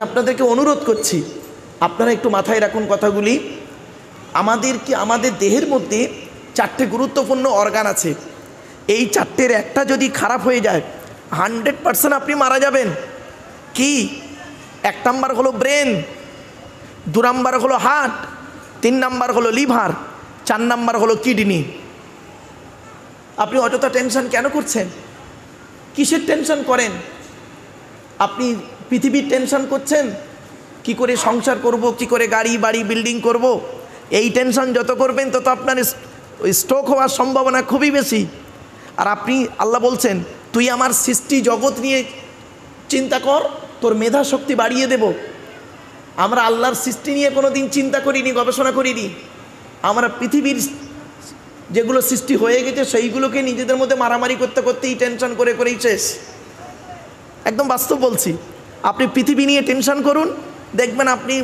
আপনাদেরকে অনুরোধ করছি, আপনারা একটু মাথায় রাখুন কথাগুলি। আমাদের দেহের মধ্যে 4টে গুরুত্বপূর্ণ অর্গান আছে। এই 4টের একটা যদি খারাপ হয়ে যায় 100% আপনি মারা যাবেন। কি? 1 নাম্বার হলো ব্রেন, 2 নাম্বার হলো হার্ট, 3 নাম্বার হলো লিভার, 4 নাম্বার হলো কিডনি। আপনি অযথা টেনশন কেন করছেন? কিসের টেনশন করেন? আপনি পৃথিবীর টেনশন করছেন, কি করে সংসার করব, কি করে গাড়ি বাড়ি বিল্ডিং করব। এই টেনশন যত করবেন তত আপনার স্ট্রোক হওয়ার সম্ভাবনা খুবই বেশি। আর আপনি, আল্লাহ বলছেন, তুই আমার সৃষ্টি জগৎ নিয়ে চিন্তা কর, তোর মেধা শক্তি বাড়িয়ে দেব। আমরা আল্লাহর সৃষ্টি নিয়ে কোনো দিন চিন্তা করিনি, গবেষণা করিনি। আমরা পৃথিবীর যেগুলো সৃষ্টি হয়ে গেছে সেইগুলোকে নিজেদের মধ্যে মারামারি করতে করতেই টেনশন করে করেই শেষ। একদম বাস্তব বলছি। আপনি পৃথিবী নিয়ে টেনশন করুন, দেখবেন আপনি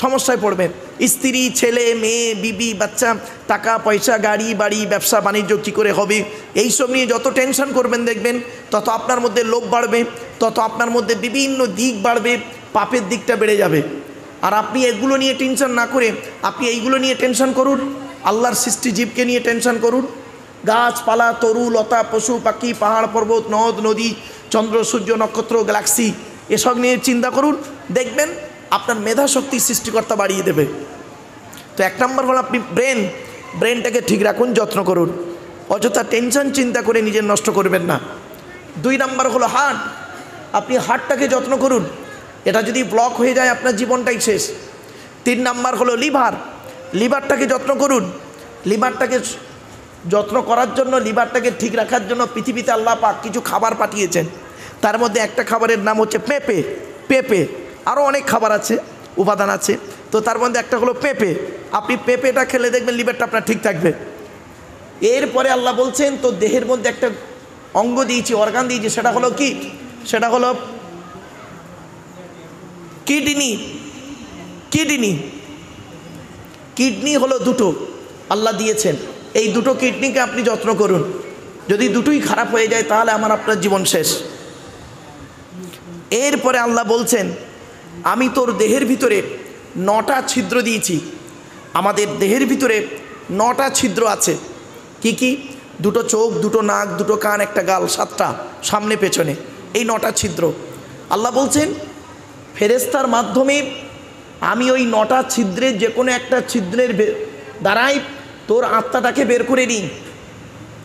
সমস্যায় পড়বেন। স্ত্রী, ছেলে, মেয়ে, বিবি, বাচ্চা, টাকা পয়সা, গাড়ি বাড়ি, ব্যবসা বাণিজ্য কী করে হবে, এইসব নিয়ে যত টেনশন করবেন দেখবেন তত আপনার মধ্যে লোভ বাড়বে, তত আপনার মধ্যে বিভিন্ন দিক বাড়বে, পাপের দিকটা বেড়ে যাবে। আর আপনি এগুলো নিয়ে টেনশন না করে আপনি এইগুলো নিয়ে টেনশন করুন। আল্লাহর সৃষ্টি জীবকে নিয়ে টেনশন করুন। গাছপালা, তরু লতা, পশু পাখি, পাহাড় পর্বত, নদ নদী, চন্দ্র সূর্য নক্ষত্র গ্যালাক্সি, এসব নিয়ে চিন্তা করুন, দেখবেন আপনার মেধা শক্তি সৃষ্টিকর্তা বাড়িয়ে দেবে। তো 1 নম্বর হলো আপনি ব্রেনটাকে ঠিক রাখুন, যত্ন করুন, অযথা টেনশন চিন্তা করে নিজের নষ্ট করবেন না। 2 নম্বর হলো হার্ট, আপনি হার্টটাকে যত্ন করুন, এটা যদি ব্লক হয়ে যায় আপনার জীবনটাই শেষ। 3 নম্বর হলো লিভারটাকে যত্ন করুন। লিভারটাকে যত্ন করার জন্য, লিভারটাকে ঠিক রাখার জন্য পৃথিবীতে আল্লাহ পাক কিছু খাবার পাঠিয়েছেন। তার মধ্যে একটা খাবারের নাম হচ্ছে পেঁপে। আরও অনেক খাবার আছে, উপাদান আছে, তো তার মধ্যে একটা হলো পেঁপে। আপনি পেঁপেটা খেলে দেখবেন লিভারটা আপনার ঠিক থাকবে। এরপরে আল্লাহ বলছেন, তো দেহের মধ্যে একটা অঙ্গ দিয়েছি, অর্গান দিয়েছি, সেটা হলো কি? সেটা হলো কিডনি হলো 2টো আল্লাহ দিয়েছেন। এই 2টো কিডনিকে আপনি যত্ন করুন। যদি 2টোই খারাপ হয়ে যায় তাহলে আপনার জীবন শেষ। এরপরে আল্লাহ বলছেন, আমি তোর দেহের ভিতরে 9টা ছিদ্র দিয়েছি। আমাদের দেহের ভিতরে 9টা ছিদ্র আছে। কি? 2টো চোখ, 2টো নাক, 2টো কান, একটা গাল, 7টা সামনে পেছনে, এই 9টা ছিদ্র। আল্লাহ বলছেন, ফেরেশতার মাধ্যমে আমি ওই 9টা ছিদ্রের যে কোনো একটা ছিদ্রের দ্বারাই তোর আত্মাটাকে বের করে নিই।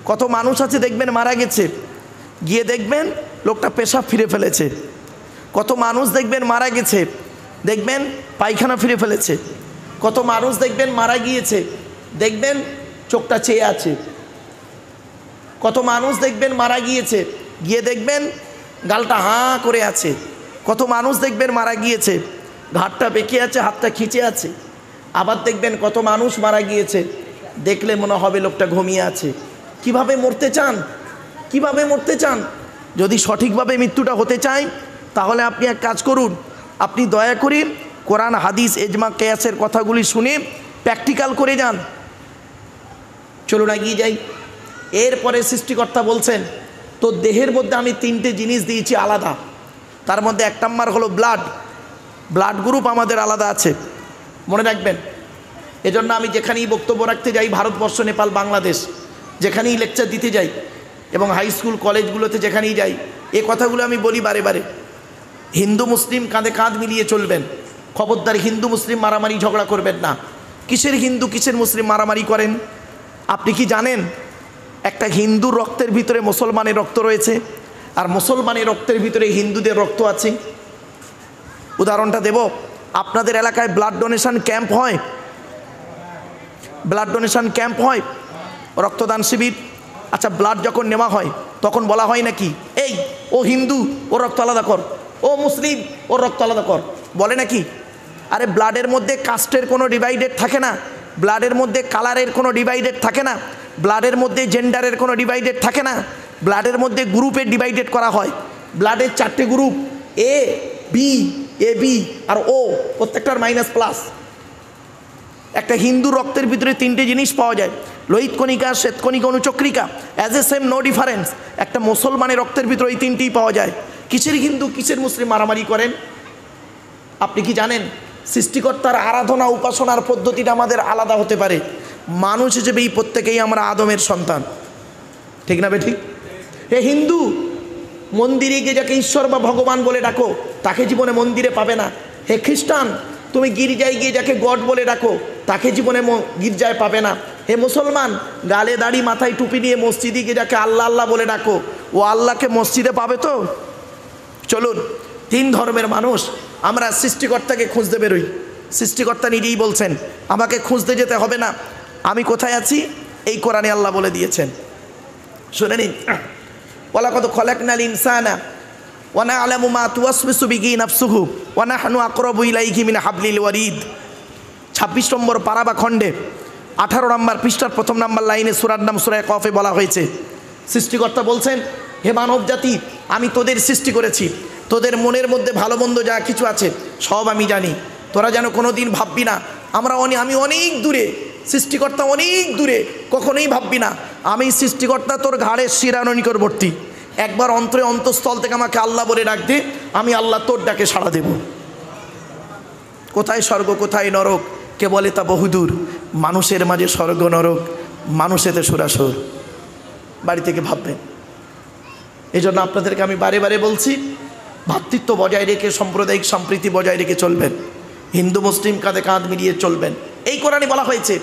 কত মানুষ আছে দেখবেন মারা গেছে, গিয়ে দেখবেন লোকটা পেশাব ফিরে ফেলেছে। কত মানুষ দেখবেন মারা গেছে, দেখবেন পায়খানা ফিরে ফেলেছে। কত মানুষ দেখবেন মারা গিয়েছে, দেখবেন চোখটা চেয়ে আছে। কত মানুষ দেখবেন মারা গিয়েছে, গিয়ে দেখবেন গালটা হাঁ করে আছে। কত মানুষ দেখবেন মারা গিয়েছে, ঘাটটা বেঁকে আছে, হাতটা খিঁচে আছে। আবার দেখবেন কত মানুষ মারা গিয়েছে, দেখলে মনে হবে লোকটা ঘুমিয়ে আছে। কিভাবে মরতে চান? যদি সঠিকভাবে মৃত্যুটা হতে চায় তাহলে আপনি এক কাজ করুন, আপনি দয়া করে কোরআন, হাদিস, এজমা, কিয়াসের কথাগুলি শুনে প্র্যাকটিক্যাল করে যান। চলুন এগিয়ে যাই। এরপরে সৃষ্টিকর্তা বলছেন, তো দেহের মধ্যে আমি 3টে জিনিস দিয়েছি আলাদা। তার মধ্যে 1 নম্বর হলো ব্লাড গ্রুপ আমাদের আলাদা আছে, মনে রাখবেন। এজন্য আমি যেখানেই বক্তব্য রাখতে যাই, ভারতবর্ষ, নেপাল, বাংলাদেশ, যেখানেই লেকচার দিতে যাই এবং হাই স্কুল কলেজগুলোতে যেখানেই যাই, এ কথাগুলো আমি বলি বারে বারে। হিন্দু মুসলিম কাঁধে কাঁধ মিলিয়ে চলবেন। খবরদার হিন্দু মুসলিম মারামারি ঝগড়া করবেন না। কিসের হিন্দু কিসের মুসলিম মারামারি করেন? আপনি কি জানেন একটা হিন্দুর রক্তের ভিতরে মুসলমানের রক্ত রয়েছে, আর মুসলমানের রক্তের ভিতরে হিন্দুদের রক্ত আছে? উদাহরণটা দেব, আপনাদের এলাকায় ব্লাড ডোনেশন ক্যাম্প হয়, রক্তদান শিবির। আচ্ছা, ব্লাড যখন নেওয়া হয় তখন বলা হয় নাকি, এই ও হিন্দু, ও রক্ত আলাদা কর, ও মুসলিম, ও রক্ত আলাদা কর, বলে নাকি? আরে ব্লাডের মধ্যে কাস্টের কোনো ডিভাইডেড থাকে না, ব্লাডের মধ্যে কালারের কোনো ডিভাইডেড থাকে না, ব্লাডের মধ্যে জেন্ডারের কোনো ডিভাইডেড থাকে না, ব্লাডের মধ্যে গ্রুপের ডিভাইডেড করা হয়। ব্লাডের 4টে গ্রুপ, এ বি আর ও, প্রত্যেকটার -+। একটা হিন্দু রক্তের ভিতরে 3টে জিনিস পাওয়া যায়, লোহিত কণিকা, শ্বেতকণিকা, অনুচক্রিকা, as a same, no difference. একটা মুসলমানের রক্তের ভিতরে এই 3টিই পাওয়া যায়। কিসের হিন্দু কিসের মুসলিম মারামারি করেন? আপনি কি জানেন সৃষ্টিকর্তার আরাধনা উপাসনার পদ্ধতিটা আমাদের আলাদা হতে পারে। মানুষ হিসেবে এই প্রত্যেকেই আমরা আদমের সন্তান, ঠিক না বেঠিক? হে হিন্দু, মন্দিরে গিয়ে যাকে ঈশ্বর বা ভগবান বলে ডাকো তাকে জীবনে মন্দিরে পাবে না। হে খ্রিস্টান, তুমি গির্জায় গিয়ে যাকে গড বলে ডাকো তাকে জীবনে গির্জায় পাবে না। হে মুসলমান, গালে দাড়ি মাথায় টুপি নিয়ে মসজিদে গিয়ে যাকে আল্লাহ আল্লাহ বলে ডাকো ও আল্লাহকে মসজিদে পাবে তো? চলুন, তিন ধর্মের মানুষ আমরা সৃষ্টিকর্তাকে খুঁজতে বেরোই। সৃষ্টিকর্তা নিজেই বলছেন আমাকে খুঁজতে যেতে হবে না, আমি কোথায় আছি এই কোরআনে আল্লাহ বলে দিয়েছেন। শুনে নিন, ওয়ালাকাদ খালাকনাল ইনসানা ওয়া না'লামু মা তুওয়াসবিসু বিহি নাফসুহু ওয়া নাহনু আকরাবু ইলাইহি মিন হাবলিল ওয়ারিদ। 26 নম্বর পারা বা খণ্ডে 18 নম্বর পৃষ্ঠার প্রথম নম্বর লাইনে সূরার নাম সূরা কফে বলা হয়েছে। সৃষ্টিকর্তা বলছেন, হে মানব জাতি, আমি তোদের সৃষ্টি করেছি, তোদের মনের মধ্যে ভালো মন্দ যা কিছু আছে সব আমি জানি। তোরা যেন কোনো দিন ভাববি না আমি অনেক দূরে, সৃষ্টিকর্তা অনেক দূরে, কখনোই ভাববি না আমি সৃষ্টিকর্তা তোর ঘাড়ের শিরানো নিকটবর্তী। একবার অন্তঃস্থল থেকে আমাকে আল্লাহ বলে ডাক দে, আমি আল্লাহ তোর ডাকে সাড়া দেব। কোথায় স্বর্গ কোথায় নরক কে বলে তা বহুদূর, মানুষের মাঝে স্বর্গ নরক, মানুষেতে সুরাসুর। বাড়ি থেকে ভাববেন। এই জন্য আপনাদেরকে আমি বারে বারে বলছি, ভ্রাতৃত্ব বজায় রেখে সাম্প্রদায়িক সম্প্রীতি বজায় রেখে চলবেন, হিন্দু মুসলিম কাঁধে কাঁধ মিলিয়ে চলবেন। এই কোরআনে বলা হয়েছে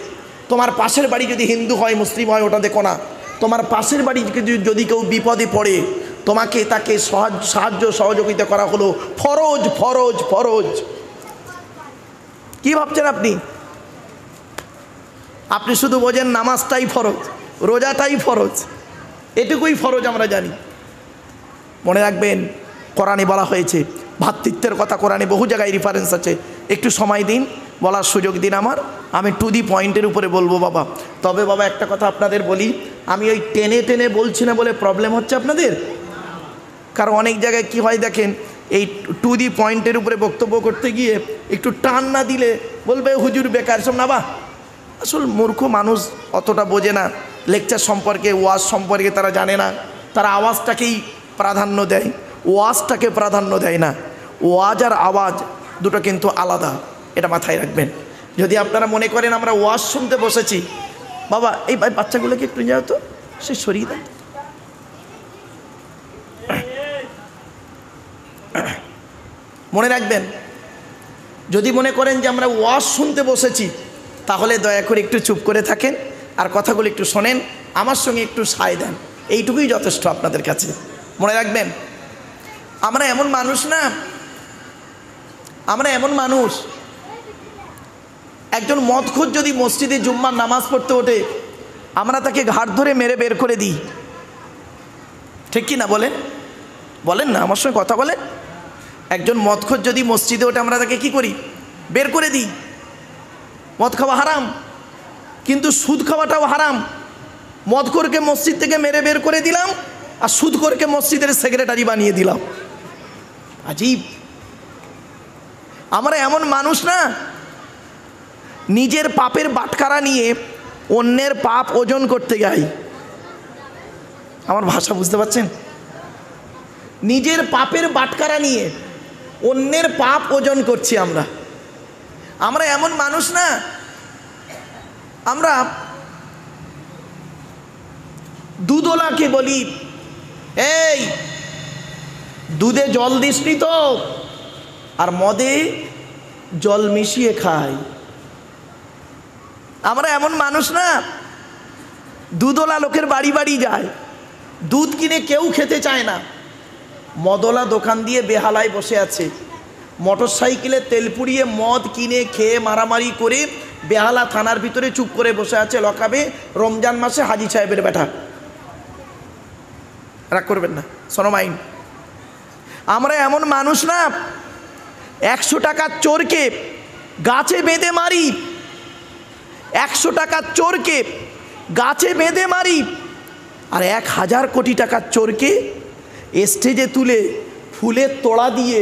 তোমার পাশের বাড়ি যদি হিন্দু হয় মুসলিম হয় ওটা দেখো না, তোমার পাশের বাড়ি যদি কেউ বিপদে পড়ে তোমাকে তাকে সাহায্য সহযোগিতা করা হলো ফরজ ফরজ ফরজ। কি ভাবছেন আপনি? আপনি শুধু বোঝেন নামাজটাই ফরজ, রোজাটাই ফরজ, এটুকুই ফরজ আমরা জানি। মনে রাখবেন কোরআনে বলা হয়েছে ভ্রাতৃত্বের কথা, কোরআনে বহু জায়গায় রেফারেন্স আছে। একটু সময় দিন, বলার সুযোগ দিন আমার, আমি টু দি পয়েন্টের উপরে বলবো বাবা। তবে বাবা একটা কথা আপনাদের বলি, আমি ওই টেনে টেনে বলছি না বলে প্রবলেম হচ্ছে আপনাদের। কারণ অনেক জায়গায় কি হয় দেখেন, এই টু দি পয়েন্টের উপরে বক্তব্য করতে গিয়ে একটু টান না দিলে বলবে হুজুর বেকার সব না। বা আসল মূর্খ মানুষ অতটা বোঝে না লেকচার সম্পর্কে, ওয়াজ সম্পর্কে তারা জানে না, তারা আওয়াজটাকেই প্রাধান্য দেয়, ওয়াজটাকে প্রাধান্য দেয় না। ওয়াজ আর আওয়াজ দুটো কিন্তু আলাদা, এটা মাথায় রাখবেন। যদি আপনারা মনে করেন আমরা ওয়াজ শুনতে বসেছি, বাবা এই বাচ্চাগুলোকে একটু যাও তো, সে সরিয়ে দেন। মনে রাখবেন, যদি মনে করেন যে আমরা ওয়াজ শুনতে বসেছি তাহলে দয়া করে একটু চুপ করে থাকেন আর কথাগুলো একটু শোনেন, আমার সঙ্গে একটু সায় দেন, এইটুকুই যথেষ্ট আপনাদের কাছে। মনে রাখবেন, আমরা এমন মানুষ না, আমরা এমন মানুষ, একজন মদখোর যদি মসজিদে জুম্মার নামাজ পড়তে ওঠে আমরা তাকে ঘাট ধরে মেরে বের করে দিই, ঠিক কি না বলেন? বলেন না, আমার সঙ্গে কথা বলেন। একজন মদখোর যদি মসজিদে ওঠে আমরা তাকে কি করি? বের করে দিই। মদ খাওয়া হারাম, কিন্তু সুদ খাওয়াটাও হারাম। মদখোরকে মসজিদ থেকে মেরে বের করে দিলাম আর সুদখোরকে মসজিদের সেক্রেটারি বানিয়ে দিলাম। আজীব। আমরা এমন মানুষ না, নিজের পাপের বাটখারা নিয়ে অন্যের পাপ ওজন করতে যাই। আমার ভাষা বুঝতে পারছেন? নিজের পাপের বাটখারা নিয়ে অন্যের পাপ ওজন করছি আমরা। আমরা এমন মানুষ না, আমরা দুধওয়ালাকে বলি এই দুধে জল দিসনি তো, আর মদে জল মিশিয়ে খায়। আমরা এমন মানুষ না, দুধওয়ালা লোকের বাড়ি বাড়ি যায়, দুধ কিনে কেউ খেতে চায় না, মদওয়ালা দোকান দিয়ে বেহালায় বসে আছে, মোটর সাইকেলে তেল পুড়িয়ে মদ কিনে খেয়ে মারামারি করে বেহালা থানার ভিতরে চুপ করে বসে আছে লকাবে, রমজান মাসে হাজি সাহেবের বেটা। রাগ করবেন না, সনমাইন। আমরা এমন মানুষ না, 100 টাকার চোরকে গাছে বেঁধে মারি, 100 টাকার চোরকে গাছে বেঁধে মারি, আর 1000 কোটি টাকার চোরকে স্টেজে তুলে ফুলের তোড়া দিয়ে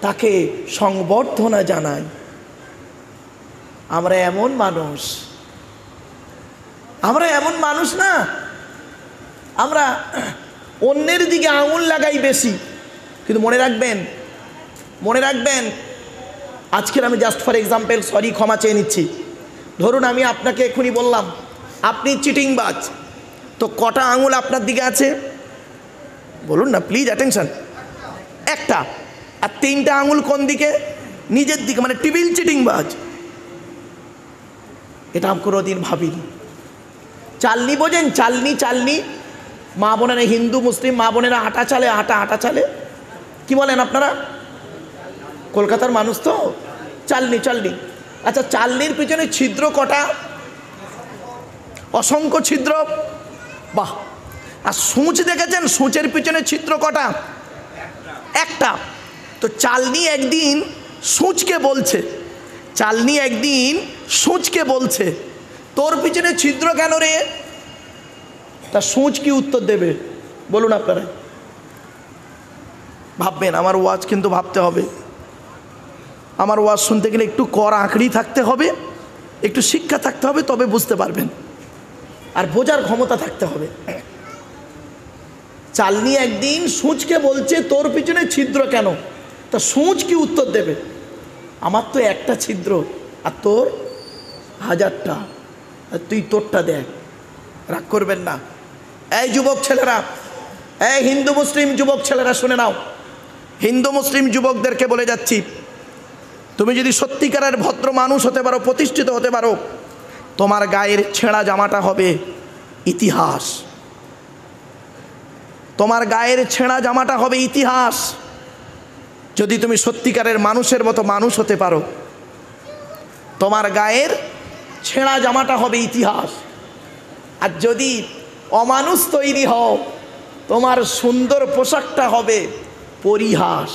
তাকে সংবর্ধনা জানাই। আমরা এমন মানুষ, আমরা এমন মানুষ না, আমরা অন্যের দিকে আঙুল লাগাই বেশি। কিন্তু মনে রাখবেন, মনে রাখবেন, আজকের আমি জাস্ট ফর এক্সাম্পল, সরি ক্ষমা চেয়ে নিচ্ছি, ধরুন আমি আপনাকে এক্ষুনি বললাম আপনি চিটিংবাজ, তো কটা আঙুল আপনার দিকে আছে বলুন না প্লিজ, অ্যাটেনশন। একটা। আর 3টা আঙুল কোন দিকে? নিজের দিকে, মানে টিবিল চিটিংবাজ। এটা আমি কোনোদিন ভাবিনি। চালনি বোঝেন? চালনি, চালনি মা বোনেরা, হিন্দু মুসলিম মা বোনেরা আটা চালে, আটা চালে, কি বলেন আপনারা? কলকাতার মানুষ তো, চালনি চালনি। আচ্ছা, চালনির পিছনে ছিদ্র কটা? অসংখ্য ছিদ্র। বাহ। আর সূচ দেখেছেন সূচের পিছনে ছিদ্র কটা? একটা। তো চালনি একদিন সূচকে বলছে, চালনি একদিন সূচকে বলছে, তোর পিছনে ছিদ্র কেন রে? তা সূচ কি উত্তর দেবে বলুন আপনারা? ভাববেন। আমার ওয়াজ কিন্তু ভাবতে হবে, আমার ওয়াজ শুনতে গেলে একটু কর আঁকড়ি থাকতে হবে, একটু শিক্ষা থাকতে হবে, তবে বুঝতে পারবেন, আর বোঝার ক্ষমতা থাকতে হবে। চালনি একদিন সূচকে বলছে তোর পিছনে ছিদ্র কেন? তা সূচ কি উত্তর দেবে? আমার তো একটা ছিদ্র আর তোর 1000টা, আর তুই তোরটা দেখ। রাগ করবেন না। এই যুবক ছেলেরা, এই হিন্দু মুসলিম যুবক ছেলেরা শুনে নাও, হিন্দু মুসলিম যুবকদেরকে বলে যাচ্ছি, তুমি যদি সত্যিকারের ভদ্র মানুষ হতে পারো, প্রতিষ্ঠিত হতে পারো, তোমার গায়ের ছেঁড়া জামাটা হবে ইতিহাস। তোমার গায়ের ছেঁড়া জামাটা হবে ইতিহাস। যদি তুমি সত্যিকারের মানুষের মতো মানুষ হতে পারো, তোমার গায়ের ছেঁড়া জামাটা হবে ইতিহাস। আর যদি অমানুষ তৈরি হও, তোমার সুন্দর পোশাকটা হবে পরিহাস।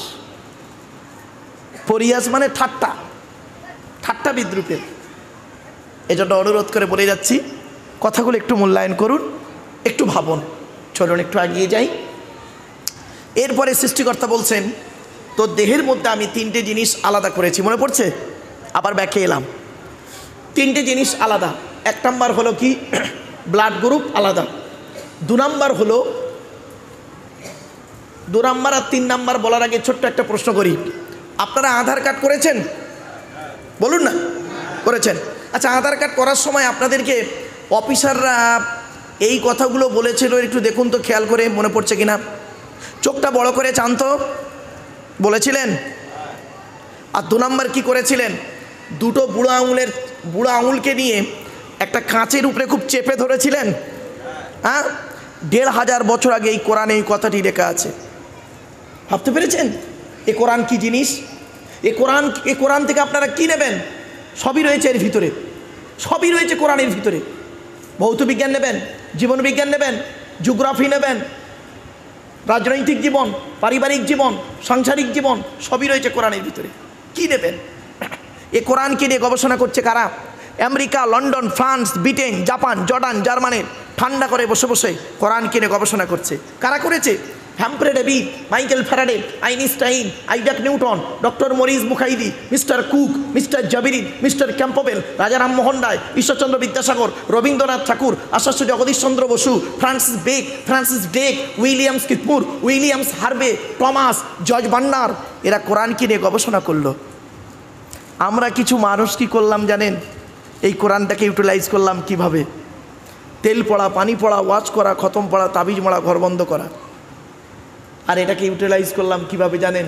পরিহাস মানে ঠাট্টা, ঠাট্টা বিদ্রুপের। এজন্য অনুরোধ করে বলে যাচ্ছি, কথাগুলো একটু মূল্যায়ন করুন, একটু ভাবুন। চলুন একটু এগিয়ে যাই। এরপরে সৃষ্টিকর্তা বলছেন, তোর দেহের মধ্যে আমি 3টে জিনিস আলাদা করেছি। মনে পড়ছে? আবার ব্যাকে এলাম। 3টে জিনিস আলাদা। 1 নাম্বার হলো কি? ব্লাড গ্রুপ আলাদা। 2 নাম্বার হলো, 2 নাম্বার আর 3 নাম্বার বলার আগে ছোট্ট একটা প্রশ্ন করি, আপনারা আধার কার্ড করেছেন? বলুন না, করেছেন? আচ্ছা, আধার কার্ড করার সময় আপনাদেরকে অফিসাররা এই কথাগুলো বলেছিল, একটু দেখুন তো খেয়াল করে, মনে পড়ছে কিনা? চোখটা বড় করে চান তো, বলেছিলেন? আর 2 নাম্বার কি করেছিলেন? দুটো বুড়ো আঙুলকে নিয়ে একটা কাঁচের উপরে খুব চেপে ধরেছিলেন। হ্যাঁ, 1500 বছর আগে এই কোরআনে এই কথাটি লেখা আছে। ভাবতে পেরেছেন এ কোরআন কি জিনিস? এ কোরআন থেকে আপনারা কি নেবেন? সবই রয়েছে এর ভিতরে, সবই রয়েছে কোরআনের ভিতরে। ভৌত বিজ্ঞান নেবেন, জীবন বিজ্ঞান নেবেন, জিওগ্রাফি নেবেন, রাজনৈতিক জীবন, পারিবারিক জীবন, সাংসারিক জীবন, সবই রয়েছে কোরআনের ভিতরে। কি নেবেন? এ কোরআনকে নিয়ে গবেষণা করছে কারা? America, London, France, Britain, Japan, Jordan, জার্মানির ঠান্ডা করে বসে বসে কোরআনকে নিয়ে গবেষণা করছে। কারা করেছে? Humphrey David, Michael Faraday, Einstein, Isaac Newton, doctor Maurice বুখাইদি, মিস্টার কুক, মিস্টার জাবিরিন, mister Campbell, Raja Rammohan Roy, Ishwarchandra Vidyasagar, Rabindranath Tagore, Acharya Jagadishchandra Bose, Francis Drake, Williams কিতমুর, Williams Harvey, Thomas, George Bernard, এরা কোরআনকে নিয়ে গবেষণা করলো। আমরা কিছু মানুষ কি করলাম জানেন? এই কোরআনটাকে ইউটিলাইজ করলাম কিভাবে? তেল পড়া, পানি পড়া, ওয়াজ করা, খতম পড়া, তাবিজ মরা, ঘর বন্ধ করা। আর এটাকে ইউটিলাইজ করলাম কিভাবে জানেন?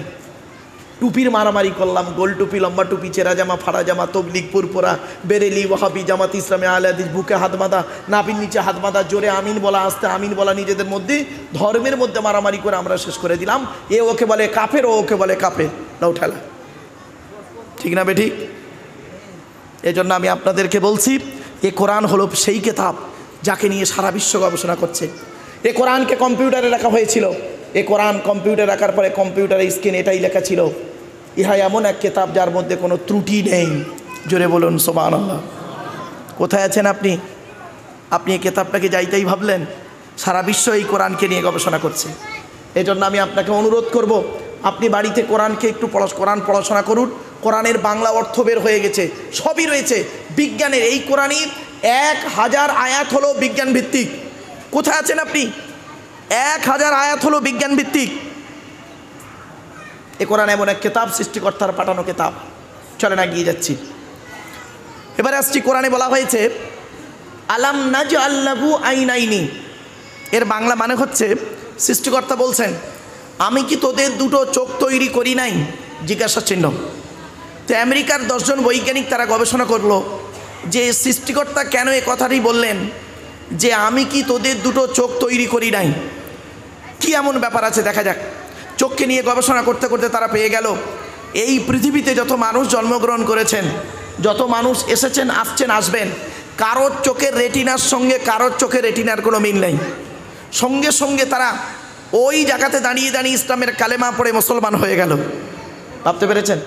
টুপির মারামারি করলাম। গোল টুপি, লম্বা টুপি, চেরা জামা, ফাড়া জামা, তবলিগ, পুরপোরা, বেরেলি, ওয়াহাবি, জামাত ইসলামী, আহলে হাদিস, বুকে হাত বাঁধা, নাভির নিচে হাত বাঁধা, জোরে আমিন বলা, আস্তে আমিন বলা, নিজেদের মধ্যে ধর্মের মধ্যে মারামারি করে আমরা শেষ করে দিলাম। এ ওকে বলে কাফের, ও ওকে বলে কাফের। নাও ঠেলা, ঠিক না বেঠিক? এজন্য আমি আপনাদেরকে বলছি, এ কোরআন হলো সেই কিতাব যাকে নিয়ে সারা বিশ্ব গবেষণা করছে। এ কোরআনকে কম্পিউটারে রাখা হয়েছিল। এ কোরআন কম্পিউটারে রাখার পরে কম্পিউটারের স্ক্রিনে এটাই লেখা ছিল, ইহা এমন এক কিতাব যার মধ্যে কোনো ত্রুটি নেই। জোরে বলুন সুবহানাল্লাহ। কোথায় আছেন আপনি? আপনি এই কিতাবটাকে যাইতেই ভাবলেন? সারা বিশ্ব এই কোরআনকে নিয়ে গবেষণা করছে। এজন্য আমি আপনাকে অনুরোধ করব, আপনি বাড়িতে কোরআনকে একটু কোরআন পড়াশোনা করুন। কোরআনের বাংলা অর্থ বের হয়ে গেছে, সবই রয়েছে বিজ্ঞানের। এই কোরআনের 1000 আয়াত হলো বিজ্ঞান ভিত্তিক। কোথায় আছেন আপনি? 1000 আয়াত হলো বিজ্ঞান ভিত্তিক। এ কোরআন এমন এক কিতাব, সৃষ্টিকর্তার পাঠানো কিতাব। চলেন এগিয়ে যাচ্ছি। এবারে আসছি, কোরআনে বলা হয়েছে আলাম নাজআল লাহু আইনাইনি, এর বাংলা মানে হচ্ছে সৃষ্টিকর্তা বলছেন আমি কি তোদের দুটো চোখ তৈরি করি নাই, জিজ্ঞাসা চিহ্ন। তো আমেরিকার 10 জন বৈজ্ঞানিক তারা গবেষণা করলো যে সৃষ্টিকর্তা কেন এ কথাটি বললেন যে আমি কি তোদের দুটো চোখ তৈরি করি নাই, কি এমন ব্যাপার আছে দেখা যাক। চোখকে নিয়ে গবেষণা করতে করতে তারা পেয়ে গেল এই পৃথিবীতে যত মানুষ জন্মগ্রহণ করেছেন, যত মানুষ এসেছেন, আসছেন, আসবেন, কারোর চোখের রেটিনার সঙ্গে কারোর চোখের রেটিনার কোনো মিল নেই। সঙ্গে সঙ্গে তারা ওই জায়গাতে দাঁড়িয়ে দাঁড়িয়ে ইসলামের কালেমা পড়ে মুসলমান হয়ে গেল। ভাবতে পেরেছেন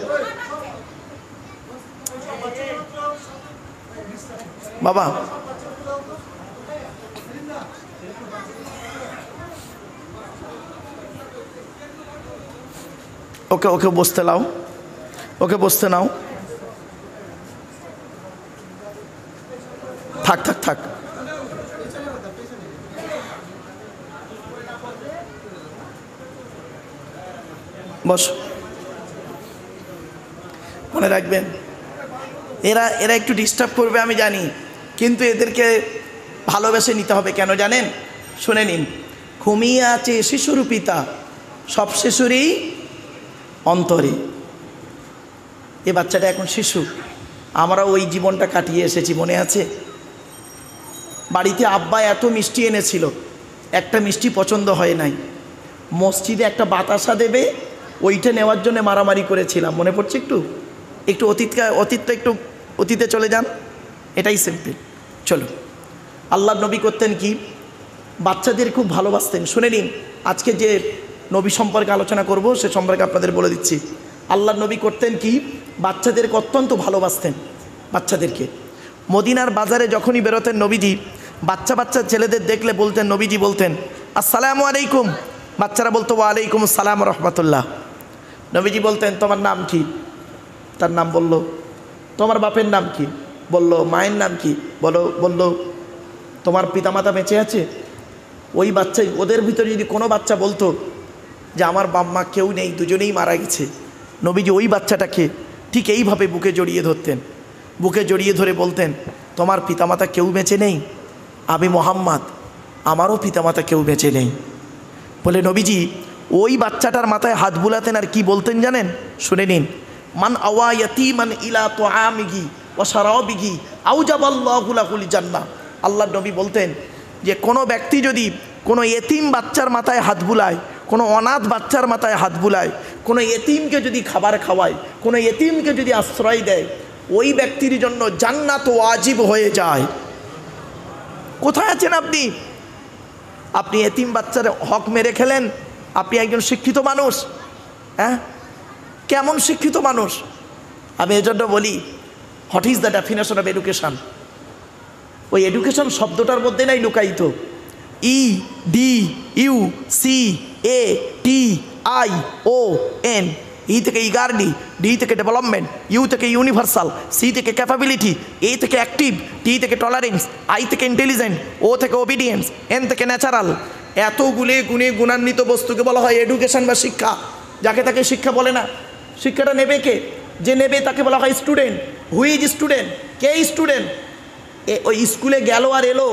বাবা? ওকে ওকে বসতে নাও, ওকে বসতে নাও, থাক থাক থাক। বস, মনে রাখবেন এরা এরা একটু ডিস্টার্ব করবে আমি জানি, কিন্তু এদেরকে ভালোবেসে নিতে হবে। কেন জানেন? শুনে নিন। ঘুমিয়ে আছে শিশুর পিতা, সব শিশুরই অন্তরে। এ বাচ্চাটা এখন শিশু, আমরা ওই জীবনটা কাটিয়ে এসেছি, মনে আছে? বাড়িতে আব্বা এত মিষ্টি এনেছিল, একটা মিষ্টি পছন্দ হয় নাই, মসজিদে একটা বাতাসা দেবে, ওইটা নেওয়ার জন্য মারামারি করেছিলাম, মনে পড়ছে? একটু একটু অতীতটা একটু অতীতে চলে যান, এটাই সিম্পল। চলো, আল্লাহর নবী করতেন কি? বাচ্চাদের খুব ভালোবাসতেন। শুনে নিন, আজকে যে নবী সম্পর্কে আলোচনা করব সে সম্পর্কে আপনাদের বলে দিচ্ছি। আল্লাহর নবী করতেন কি? বাচ্চাদেরকে অত্যন্ত ভালোবাসতেন। বাচ্চাদেরকে মদিনার বাজারে যখনই বেরোতেন নবীজি, বাচ্চা বাচ্চা ছেলেদের দেখলে বলতেন, নবীজি বলতেন আসসালামু আলাইকুম, বাচ্চারা বলতো ওয়ালাইকুম আসসালাম রহমতুল্লাহ। নবীজি বলতেন তোমার নাম কি? তার নাম বলল। তোমার বাপের নাম কি? বলল। মায়ের নাম কি? বলল। তোমার পিতামাতা বেঁচে আছে? ওই বাচ্চা, ওদের ভিতরে যদি কোনো বাচ্চা বলতো যে আমার বাপ-মা কেউ নেই, দুজনেই মারা গেছে, নবীজি ওই বাচ্চাটাকে ঠিক এইভাবে বুকে জড়িয়ে ধরতেন, বুকে জড়িয়ে ধরে বলতেন তোমার পিতামাতা কেউ বেঁচে নেই? আমি মোহাম্মদ, আমারও পিতামাতা কেউ বেঁচে নেই। বলে নবীজি ওই বাচ্চাটার মাথায় হাত বুলাতেন আর কি বলতেন জানেন? শুনে নিন। মান আওয়া ইয়াতীমান ইলা তুআমিহি ওয়া শারাবিহি আউজাবাল্লাহু লাহুল জান্নাহ। আল্লাহর নবী বলতেন যে কোনো ব্যক্তি যদি কোনো এতিম বাচ্চার মাথায় হাত বুলায়, কোনো অনাথ বাচ্চার মাথায় হাত বুলায়, কোনো এতিমকে যদি খাবার খাওয়ায়, কোনো এতিমকে যদি আশ্রয় দেয়, ওই ব্যক্তির জন্য জান্নাত ওয়াজিব হয়ে যায়। কোথায় আছেন আপনি? আপনি এতিম বাচ্চার হক মেরে খেলেন। আপনি একজন শিক্ষিত মানুষ, হ্যাঁ? কেমন শিক্ষিত মানুষ? আমি এজন্য বলি, what is the definition of education? ওই এডুকেশন শব্দটার মধ্যে নাই লুকায়িত। EDUCATION, ই থেকে ইগারডি, ডি থেকে ডেভেলপমেন্ট, ইউ থেকে ইউনিভার্সাল, সি থেকে ক্যাপাবিলিটি, এ থেকে অ্যাক্টিভ, টি থেকে টলারেন্স, আই থেকে ইন্টেলিজেন্ট, ও থেকে ওবিডিয়েন্স, এন থেকে ন্যাচারাল। এতগুলো গুণে গুণান্বিত বস্তুকে বলা হয় এডুকেশন বা শিক্ষা। যাকে তাকে শিক্ষা বলে না। শিক্ষাটা নেবে কে? যে নেবে তাকে বলা হয় student. Who is student? K student? ওই স্কুলে গেল আর এলো,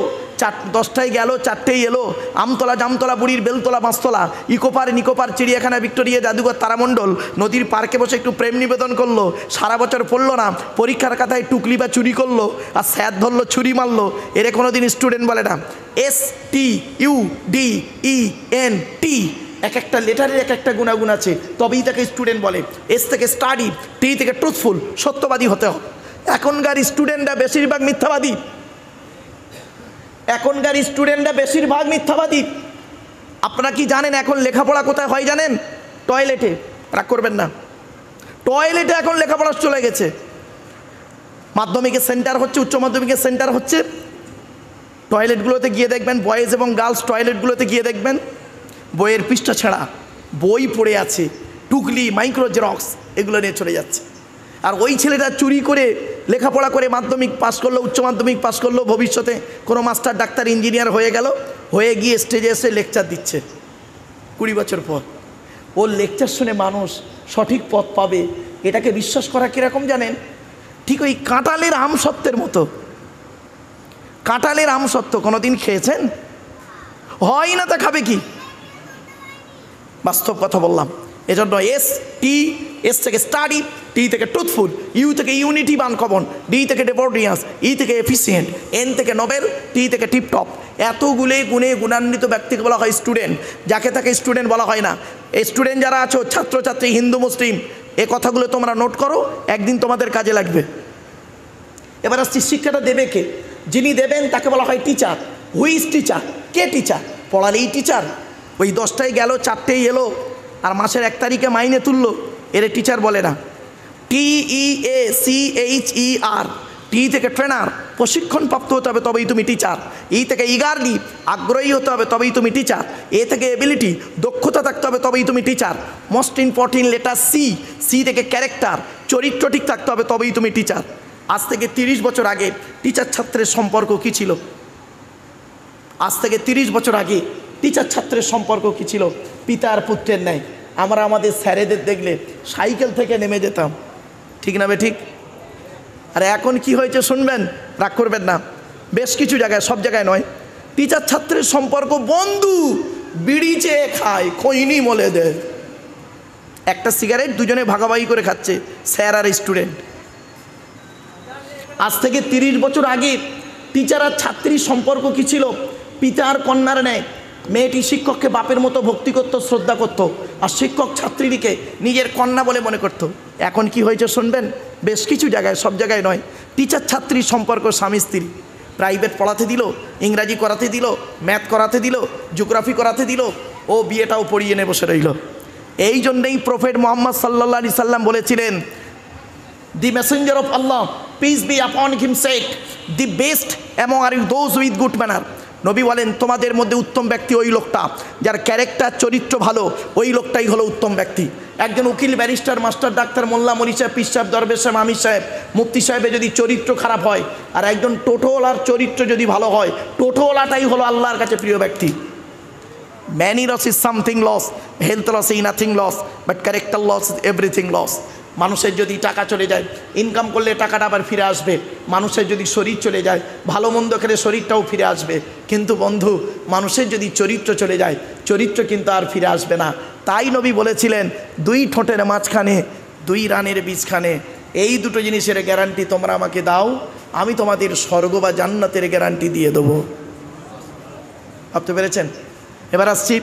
10টায় গেল, 4টেই এলো, আমতলা জামতলা বুড়ির বেলতলা পাঁচতলা, ইকোপার নিকোপার, চিড়িয়াখানা, ভিক্টোরিয়া, জাদুঘর, তারামণ্ডল, নদীর পার্কে বসে একটু প্রেম নিবেদন করলো, সারা বছর পড়লো না, পরীক্ষার খাতায় টুকলি বা চুরি করলো, আর স্যার ধরলো, ছুরি মারলো, এরে কোনো দিন স্টুডেন্ট বলে না। STUDENT, এক একটা লেটারের এক একটা গুণাগুণ আছে, তবেই তাকে স্টুডেন্ট বলে। এস থেকে স্টাডি, টি থেকে ট্রুথফুল, সত্যবাদী হতে হবে। এখনকার স্টুডেন্টরা বেশিরভাগ মিথ্যাবাদী। এখনকার স্টুডেন্টরা বেশিরভাগ মিথ্যাবাদী। আপনারা কি জানেন এখন লেখাপড়া কোথায় হয় জানেন? টয়লেটে। রাগ করবেন না, টয়লেটে এখন লেখাপড়া চলে গেছে। মাধ্যমিকের সেন্টার হচ্ছে, উচ্চ মাধ্যমিকের সেন্টার হচ্ছে, টয়লেটগুলোতে গিয়ে দেখবেন, বয়েজ এবং গার্লস টয়লেটগুলোতে গিয়ে দেখবেন বইয়ের পৃষ্ঠা ছেঁড়া, বই পড়ে আছে, টুকলি, মাইক্রো জেরক্স এগুলো নিয়ে চলে যাচ্ছে। আর ওই ছেলেটা চুরি করে লেখাপড়া করে মাধ্যমিক পাস করলো, উচ্চ মাধ্যমিক পাস করলো, ভবিষ্যতে কোনো মাস্টার, ডাক্তার, ইঞ্জিনিয়ার হয়ে গেল, হয়ে গিয়ে স্টেজে এসে লেকচার দিচ্ছে 20 বছর পর। ওর লেকচার শুনে মানুষ সঠিক পথ পাবে, এটাকে বিশ্বাস করা কীরকম জানেন? ঠিক ওই কাঁঠালের আমসত্ত্বের মতো। কাঁঠালের আমসত্ত্ব কোনোদিন খেয়েছেন? হয় না, তা খাবে কি? বাস্তব কথা বললাম। এজন্য এস থেকে স্টাডি, টি থেকে ট্রুথফুল, ইউ থেকে ইউনিটিবান কমন, ডি থেকে ডেভোটিয়াস, ই থেকে এফিসিয়েন্ট, এন থেকে নোবেল, টি থেকে টিপটপ। এতগুলো গুণে গুণান্বিত ব্যক্তিকে বলা হয় স্টুডেন্ট, যাকে তাকে স্টুডেন্ট বলা হয় না। এই স্টুডেন্ট যারা আছো, ছাত্রছাত্রী, হিন্দু মুসলিম, এ কথাগুলো তোমরা নোট করো, একদিন তোমাদের কাজে লাগবে। এবার আসছি, শিক্ষাটা দেবে কে? যিনি দেবেন তাকে বলা হয় টিচার। Who's teacher? কে টিচার? পড়ালেই টিচার? ওই 10টায় গেল, 4টেই এলো, আর মাসের 1 তারিখে মাইনে তুললো, এর টিচার বলে না। TEACHER, টি থেকে ট্রেনার, প্রশিক্ষণপ্রাপ্ত হতে হবে তবেই তুমি টিচার। ই থেকে ইগারলি, আগ্রহী হতে হবে তবেই তুমি টিচার। এ থেকে এবিলিটি, দক্ষতা থাকতে হবে তবেই তুমি teacher. Most important letter C থেকে ক্যারেক্টার, চরিত্র ঠিক থাকতে হবে তবেই তুমি টিচার। আজ থেকে 30 বছর আগে টিচার ছাত্রের সম্পর্ক কী ছিল? আজ থেকে 30 বছর আগে টিচার ছাত্রের সম্পর্ক কী ছিল? পিতা আর পুত্রের ন্যায়। আমরা আমাদের স্যারেদের দেখলে সাইকেল থেকে নেমে যেতাম, ঠিক না বে ঠিক? আর এখন কি হয়েছে শুনবেন, রাগ করবেন না। বেশ কিছু জায়গায়, সব জায়গায় নয়, টিচার ছাত্রের সম্পর্ক বন্ধু, বিড়ি চেয়ে খায়, খৈনি মলে দেয়। একটা সিগারেট দুজনে ভাগাভাগি করে খাচ্ছে, স্যার আর স্টুডেন্ট। আজ থেকে 30 বছর আগে টিচার আর ছাত্রীর সম্পর্ক কী ছিল? পিতা আর কন্যার ন্যায়। মেয়েটি শিক্ষককে বাপের মতো ভক্তি করত, শ্রদ্ধা করত, আর শিক্ষক ছাত্রীটিকে নিজের কন্যা বলে মনে করত। এখন কি হয়েছে শুনবেন, বেশ কিছু জায়গায়, সব জায়গায় নয়, টিচার ছাত্রীর সম্পর্ক স্বামী স্ত্রী। প্রাইভেট পড়াতে দিল, ইংরাজি করাতে দিল, ম্যাথ করাতে দিল, জিওগ্রাফি করাতে দিল, ও বিয়েটাও পড়িয়ে এনে বসে রইল। এই জন্যেই প্রফেট মুহাম্মদ সাল্লাল্লাহু আলাইহি সাল্লাম বলেছিলেন, the messenger of Allah, peace be upon him said, the best among are you those with good manner. নবী বলেন, তোমাদের মধ্যে উত্তম ব্যক্তি ওই লোকটা যার ক্যারেক্টার, চরিত্র ভালো, ওই লোকটাই হলো উত্তম ব্যক্তি। একজন উকিল, ব্যারিস্টার, মাস্টার, ডাক্তার, মোল্লা, মলি সাহেব, পীর সাহেব, দরবেশ সাহেব, আমির সাহেব, মুফতি সাহেবের যদি চরিত্র খারাপ হয়, আর একজন টোটোওয়ালার চরিত্র যদি ভালো হয়, টোটোওয়ালাটাই হলো আল্লাহর কাছে প্রিয় ব্যক্তি। Money loss is something loss, health loss is nothing loss, but character loss is everything loss. মানুষের যদি টাকা চলে যায়, ইনকাম করলে টাকাটা আবার ফিরে আসবে। মানুষের যদি শরীর চলে যায়, ভালো মন্দ খেলে শরীরটাও ফিরে আসবে। কিন্তু বন্ধু, মানুষের যদি চরিত্র চলে যায়, চরিত্র কিন্তু আর ফিরে আসবে না। তাই নবী বলেছিলেন, 2 ঠোঁটের মাঝখানে 2 রানের বীজখানে, এই দুটো জিনিসের গ্যারান্টি তোমরা আমাকে দাও, আমি তোমাদের স্বর্গ বা জান্নাতের গ্যারান্টি দিয়ে দেবো। ভাবতে পেরেছেন? এবার আসছি,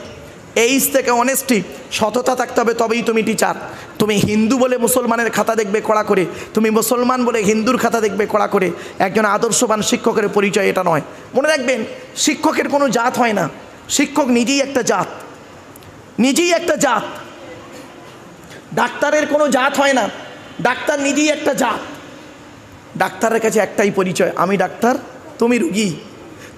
এইচ থেকে অনেস্টি, সততা থাকতে হবে তবেই তুমি টিচার। তুমি হিন্দু বলে মুসলমানের খাতা দেখবে কড়া করে, তুমি মুসলমান বলে হিন্দুর খাতা দেখবে কড়া করে। একজন আদর্শবান শিক্ষকের পরিচয় এটা নয়। মনে রাখবেন, শিক্ষকের কোনো জাত হয় না, শিক্ষক নিজেই একটা জাত, নিজেই একটা জাত। ডাক্তারের কোনো জাত হয় না, ডাক্তার নিজেই একটা জাত। ডাক্তারের কাছে একটাই পরিচয়, আমি ডাক্তার, তুমি রুগী।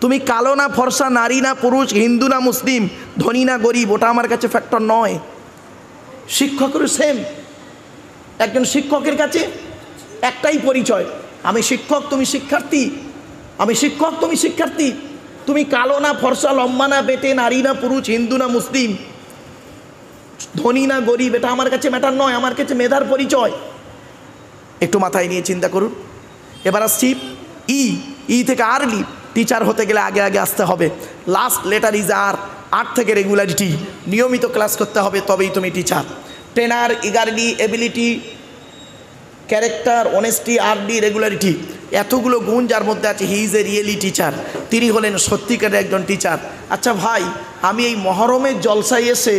তুমি কালো না ফর্সা, নারী না পুরুষ, হিন্দু না মুসলিম, ধনী না গরিব, ওটা আমার কাছে ফ্যাক্টর নয়। শিক্ষকেরও সেম। একজন শিক্ষকের কাছে একটাই পরিচয়, আমি শিক্ষক, তুমি শিক্ষার্থী। আমি শিক্ষক, তুমি শিক্ষার্থী। তুমি কালো না ফর্সা, লম্বা না বেটে, নারী না পুরুষ, হিন্দু না মুসলিম, ধনী না গরিব, এটা আমার কাছে ম্যাটার নয়। আমার কাছে মেধার পরিচয়। একটু মাথায় নিয়ে চিন্তা করুন। এবার আসছি ই থেকে আর্লি। টিচার হতে গেলে আগে আগে আসতে হবে। লাস্ট লেটার ইজ আর থেকে রেগুলারিটি, নিয়মিত ক্লাস করতে হবে তবেই তুমি teacher. Trainer, eagerly, ability, character, honesty, RD, regularity, এতগুলো গুণ যার মধ্যে আছে, he is a really teacher. তিনি হলেন সত্যিকারের একজন টিচার। আচ্ছা ভাই, আমি এই মহরমের জলসায় এসে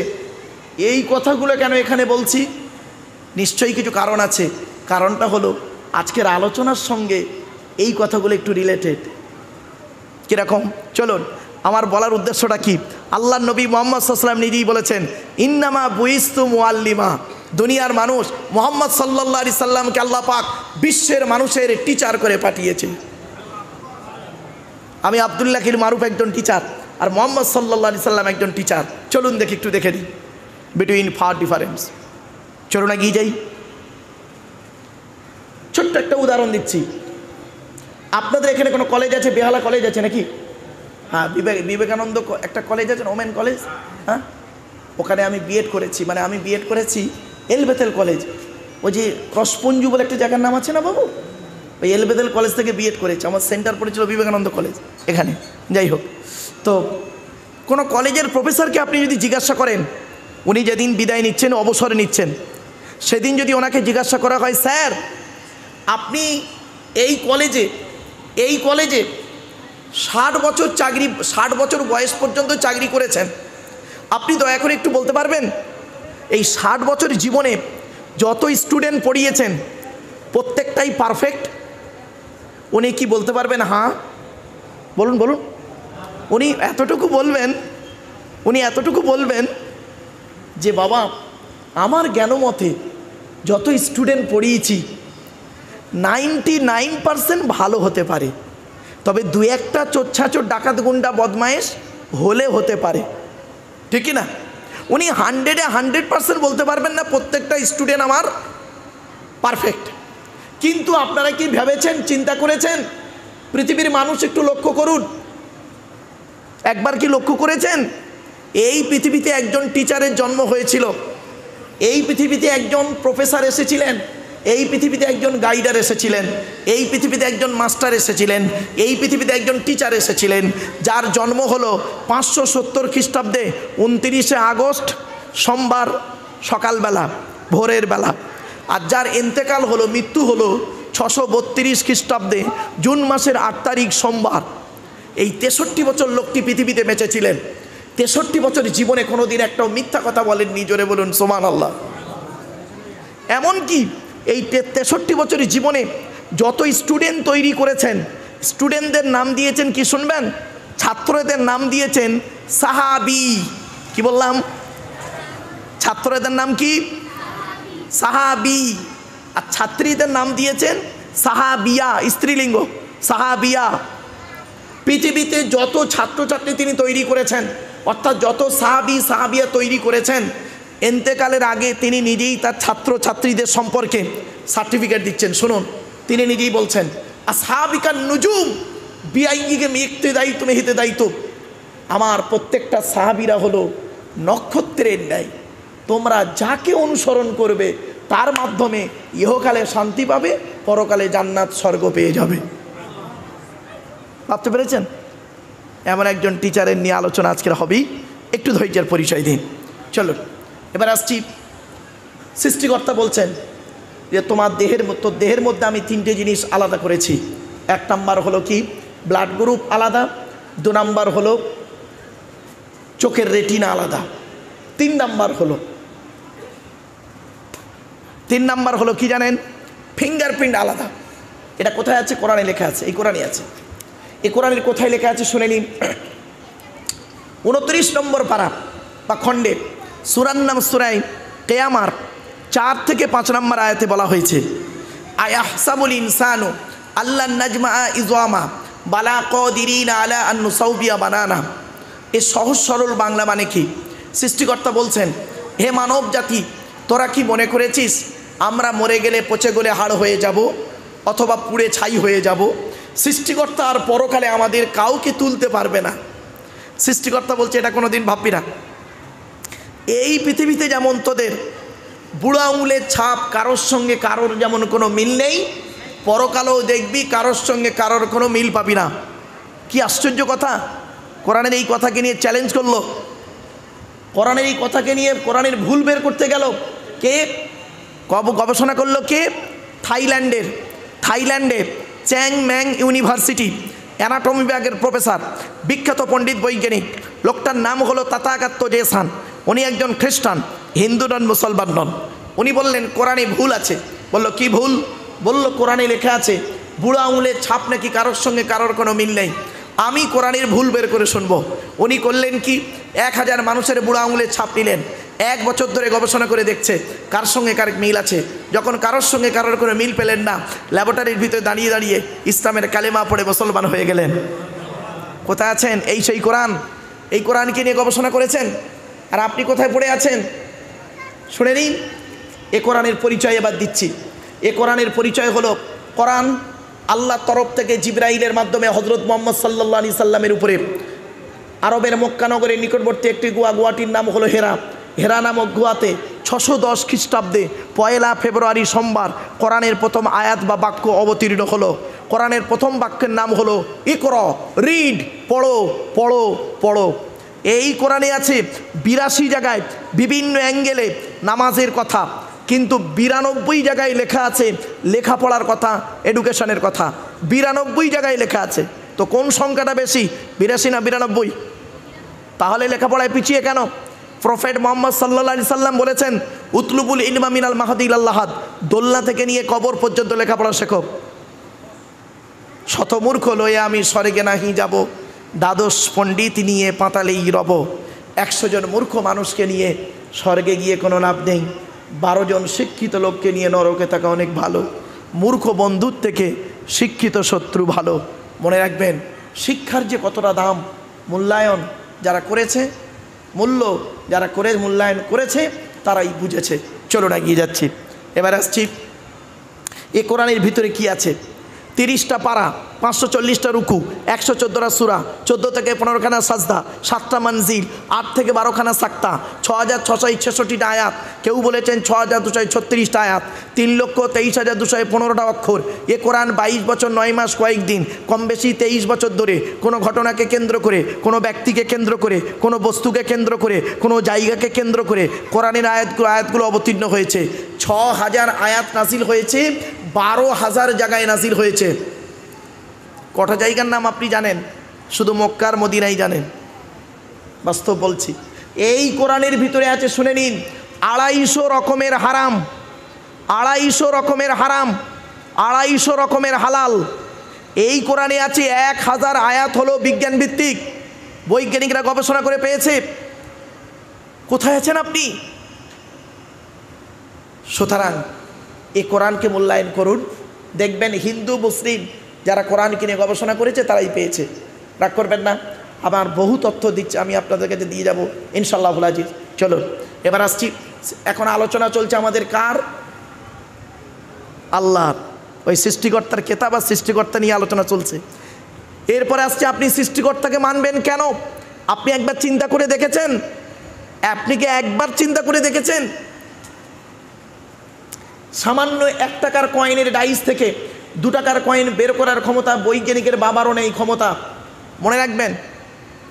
এই কথাগুলো কেন এখানে বলছি? নিশ্চয়ই কিছু কারণ আছে। কারণটা হলো আজকের আলোচনার সঙ্গে এই কথাগুলো একটু রিলেটেড। কীরকম? চলুন, আমার বলার উদ্দেশ্যটা কি? আল্লাহ নবী মুহাম্মদ সাল্লাল্লাহু আলাইহি ওয়াসাল্লাম নিজেই বলেছেন, ইন্নামা বুইস্তু মুআল্লিমা। দুনিয়ার মানুষ মুহাম্মদ সাল্লাল্লাহু আলাইহি সাল্লামকে আল্লাহ পাক বিশ্বের মানুষের টিচার করে পাঠিয়েছে। আমি আব্দুল্লাহ কিল মারুফ একজন টিচার, আর মুহাম্মদ সাল্লাল্লাহু আলাইহি সাল্লাম একজন টিচার। চলুন দেখি, একটু দেখে দিই বিটুইন ফার ডিফারেন্স। চলুন এগিয়ে যাই। ছোট্ট একটা উদাহরণ দিচ্ছি। আপনাদের এখানে কোনো কলেজ আছে? বেহালা কলেজ আছে নাকি? হ্যাঁ, বিবেকানন্দ একটা কলেজ আছে, ওমেন কলেজ। হ্যাঁ, ওখানে আমি বিএড করেছি। মানে আমি বিএড করেছি এলবেথেল কলেজ। ওই যে রসপঞ্জু বলে একটা জায়গার নাম আছে না বাবু, ওই এলবেদেল কলেজ থেকে বিএড করেছে, আমার সেন্টার পড়েছিল বিবেকানন্দ কলেজ এখানে। যাই হোক, তো কোনো কলেজের প্রফেসরকে আপনি যদি জিজ্ঞাসা করেন, উনি যেদিন বিদায় নিচ্ছেন, অবসরে নিচ্ছেন, সেদিন যদি ওনাকে জিজ্ঞাসা করা হয়, স্যার আপনি এই কলেজে 60 বছর বয়স পর্যন্ত চাকরি করেছেন, আপনি দয়া করে একটু বলতে পারবেন এই 60 বছর জীবনে যত স্টুডেন্ট পড়িয়েছেন প্রত্যেকটাই পারফেক্ট? উনি কি বলতে পারবেন? হ্যাঁ। বলুন বলুন। উনি এতটুকু বলবেন যে বাবা, আমার জ্ঞানমতে যত স্টুডেন্ট পড়িয়েছি 99% ভালো হতে পারে, তবে 2-1টা চোরছাচোর ডাকাত গুন্ডা বদমায়েশ হলে হতে পারে, ঠিক না? উনি 100% বলতে পারবেন না প্রত্যেকটা স্টুডেন্ট আমার পারফেক্ট। কিন্তু আপনারা কি ভেবেছেন, চিন্তা করেছেন? পৃথিবীর মানুষ একটু লক্ষ্য করুন, একবার কি লক্ষ্য করেছেন এই পৃথিবীতে একজন টিচারের জন্ম হয়েছিল, এই পৃথিবীতে একজন প্রফেসর এসেছিলেন, এই পৃথিবীতে একজন গাইডার এসেছিলেন, এই পৃথিবীতে একজন মাস্টার এসেছিলেন, এই পৃথিবীতে একজন টিচার এসেছিলেন, যার জন্ম হলো 570 খ্রিস্টাব্দে 29শে আগস্ট সোমবার সকালবেলা, ভোরের বেলা, আর যার ইন্তেকাল হলো, মৃত্যু হলো 632 খ্রিস্টাব্দে জুন মাসের 8 তারিখ সোমবার। এই 63 বছর লোকটি পৃথিবীতে বেঁচেছিলেন। 63 বছর জীবনে কোনোদিন একটাও মিথ্যা কথা বলেননি, জোরে বলুন সুবহানাল্লাহ। এমনকি এই 63 বছরের জীবনে যত স্টুডেন্ট তৈরি করেছেন, স্টুডেন্টদের নাম দিয়েছেন কি শুনবেন? ছাত্রদের নাম দিয়েছেন সাহাবি। কি বললাম? ছাত্রদের নাম কি? সাহাবি। আর ছাত্রীদের নাম দিয়েছেন সাহাবিয়া, স্ত্রীলিঙ্গ সাহাবিয়া। পৃথিবীতে যত ছাত্রছাত্রী তিনি তৈরি করেছেন, অর্থাৎ যত সাহাবিয়া তৈরি করেছেন, এন্তেকালের আগে তিনি নিজেই তার ছাত্রছাত্রীদের সম্পর্কে সার্টিফিকেট দিচ্ছেন। শুনুন, তিনি নিজেই বলছেন, আসহাবিকান নুজুম বিআইয়িহিম ইক্তিদাইতু মিহতিদাইতু, আমার প্রত্যেকটা সাহাবীরা হলো নক্ষত্রের ন্যায়, তোমরা যাকে অনুসরণ করবে তার মাধ্যমে ইহকালে শান্তি পাবে, পরকালে জান্নাত স্বর্গ পেয়ে যাবে। ভাবতে পেরেছেন? এমন একজন টিচারের নিয়ে আলোচনা আজকের হবেই। একটু ধৈর্যের পরিচয় দিন। চলো এবার আসছি, সৃষ্টিকর্তা বলছেন যে তোমার দেহের মধ্যে আমি 3টে জিনিস আলাদা করেছি। 1 নাম্বার হলো কি? ব্লাড গ্রুপ আলাদা। 2 নাম্বার হলো চোখের রেটিনা আলাদা। 3 নাম্বার হলো কি জানেন? ফিঙ্গারপ্রিন্ট আলাদা। এটা কোথায় আছে? কোরআনে লেখা আছে। এই কোরআনে আছে। এই কোরআনের কোথায় লেখা আছে শুনে নিন। 29 নম্বর পারা বা খণ্ডে সূরার নাম সূরা কিয়ামার 4 থেকে 5 নম্বর আয়াতে বলা হয়েছে, আয়াহসাবুল ইনসানু আল্লা নাজমা ইজওয়ামা বালা কাদিরিনা আলা আন নুসাউবিয়া বানানা। এই সহজ সরল বাংলা মানে কি? সৃষ্টিকর্তা বলছেন, হে মানব জাতি, তোরা কি মনে করেছিস আমরা মরে গেলে পচে গলে হাড় হয়ে যাব অথবা পুড়ে ছাই হয়ে যাব? সৃষ্টিকর্তা আর পরকালে আমাদের কাউকে তুলতে পারবে না। সৃষ্টিকর্তা বলছে এটা কোনো দিন ভাববি না। এই পৃথিবীতে যেমন তোদের বুড়ো আঙুলের ছাপ কারোর সঙ্গে কারোর যেমন কোনো মিল নেই, পরকালেও দেখবি কারোর সঙ্গে কারোর কোনো মিল পাবি না। কি আশ্চর্য কথা! কোরআনের এই কথাকে নিয়ে চ্যালেঞ্জ করলো, কোরআনের এই কথাকে নিয়ে কোরআনের ভুল বের করতে গেল কে? গবেষণা করলো কে? থাইল্যান্ডের চ্যাং ম্যাং ইউনিভার্সিটি অ্যানাটমি বিভাগের প্রফেসর, বিখ্যাত পণ্ডিত বৈজ্ঞানিক। লোকটার নাম হলো তাথাগত জেসান। উনি একজন খ্রিস্টান, হিন্দু নন, মুসলমান নন। উনি বললেন কোরআনে ভুল আছে। বলল কি ভুল? বলল কোরআনে লেখা আছে বুড়ো আঙুলের ছাপ নাকি কারোর সঙ্গে কারোর কোনো মিল নেই। আমি কোরআনের ভুল বের করে শুনবো। উনি করলেন কি? 1000 মানুষের বুড়ো আঙুলের ছাপ নিলেন, 1 বছর ধরে গবেষণা করে দেখছে কার সঙ্গে কার মিল আছে। যখন কারোর সঙ্গে কারোর কোনো মিল পেলেন না, ল্যাবরেটরির ভিতরে দাঁড়িয়ে দাঁড়িয়ে ইসলামের কালেমা পড়ে মুসলমান হয়ে গেলেন। কোথায় আছেন? এই সেই কোরআন। এই কোরআনকে নিয়ে গবেষণা করেছেন, আর আপনি কোথায় পড়ে আছেন? শুনে নিন, এ কোরআনের পরিচয় এবার দিচ্ছি। এ কোরআনের পরিচয় হলো, কোরআন আল্লাহর তরফ থেকে জিবরাইলের মাধ্যমে হযরত মুহাম্মদ সাল্লাল্লাহু আলাইহি সাল্লামের উপরে আরবের মক্কা নগরের নিকটবর্তী একটি গুহাটির নাম হলো হেরা। হেরা নামক গুহাতে 610 খ্রিস্টাব্দে 1 ফেব্রুয়ারি সোমবার কোরআনের প্রথম আয়াত বা বাক্য অবতীর্ণ হলো। কোরআনের প্রথম বাক্যের নাম হলো ইকরা, রিড, পড়ো পড়ো পড়ো। এই কোরআনে আছে 82 জায়গায় বিভিন্ন অ্যাঙ্গেলে নামাজের কথা, কিন্তু 92 জায়গায় লেখা আছে লেখাপড়ার কথা, এডুকেশনের কথা। 92 জায়গায় লেখা আছে। তো কোন সংখ্যাটা বেশি, 82 না 92? তাহলে লেখাপড়ায় পিছিয়ে কেন? প্রফেট মোহাম্মদ সাল্লাল্লাহু আলাইহি সাল্লাম বলেছেন, উতলুবুল ইলমা মিনাল মাহদি ইলাল লাহাদ, দোলনা থেকে নিয়ে কবর পর্যন্ত লেখাপড়া শেখো। শতমূর্খ লয়ে আমি স্বর্গে নাহি যাব, দ্বাদশ পণ্ডিত নিয়ে পাতালেই রব। 100 জন মূর্খ মানুষকে নিয়ে স্বর্গে গিয়ে কোনো লাভ নেই, 12 জন শিক্ষিত লোককে নিয়ে নরকে থাকা অনেক ভালো। মূর্খ বন্ধুর থেকে শিক্ষিত শত্রু ভালো। মনে রাখবেন, শিক্ষার যে কতটা দাম, মূল্যায়ন যারা করেছে, যারা মূল্যায়ন করেছে তারাই বুঝেছে। চলুন এগিয়ে যাচ্ছি। এবার আসছি এ কোরআনের ভিতরে কি আছে। 30টা পারা, 540টা রুকু, 114টা সূরা, 14 থেকে 15খানা সাজদা, 7টা মঞ্জিল, 8 থেকে 12খানা সাক্তা, 6666টা আয়াত, কেউ বলেছেন 6236টা আয়াত, 3,23,215টা অক্ষর। এ কোরআন 22 বছর 9 মাস কয়েকদিন, কম বেশি 23 বছর ধরে কোনো ঘটনাকে কেন্দ্র করে, কোনো ব্যক্তিকে কেন্দ্র করে, কোনো বস্তুকে কেন্দ্র করে, কোনো জায়গাকে কেন্দ্র করে কোরআনের আয়াতগুলো অবতীর্ণ হয়েছে। 6000 আয়াত নাজিল হয়েছে, 12,000 জায়গায় নাজিল হয়েছে। কটা জায়গার নাম আপনি জানেন? শুধু মক্কার মদিনাই জানেন। বাস্তব বলছি, এই কোরআনের ভিতরে আছে, শুনে নিন, 250 রকমের হারাম, 250 রকমের হারাম, 250 রকমের হালাল। এই কোরআনে আছে 1000 আয়াত হলো বিজ্ঞান ভিত্তিক, বৈজ্ঞানিকরা গবেষণা করে পেয়েছে। কোথায় আছেন আপনি? সুতরাং এই কোরআনকে মূল্যায়ন করুন, দেখবেন হিন্দু মুসলিম যারা কোরআন কিনে গবেষণা করেছে তারাই পেয়েছে। রাগ করবেন না, আবার বহু তথ্য দিচ্ছে, আমি আপনাদের কাছে দিয়ে যাব ইনশাআল্লাহুল আজিজ। চলুন এবার আসছি, এখন আলোচনা চলছে আমাদের কার? আল্লাহর, ওই সৃষ্টিকর্তার কেতাব আর সৃষ্টিকর্তা নিয়ে আলোচনা চলছে। এরপরে আসছে আপনি সৃষ্টিকর্তাকে মানবেন কেন? আপনি একবার চিন্তা করে দেখেছেন? আপনি কি একবার চিন্তা করে দেখেছেন? সামান্য 1 টাকার কয়েনের ডাইস থেকে 2 টাকার কয়েন বের করার ক্ষমতা বৈজ্ঞানিকের বাবারও নেই ক্ষমতা। মনে রাখবেন,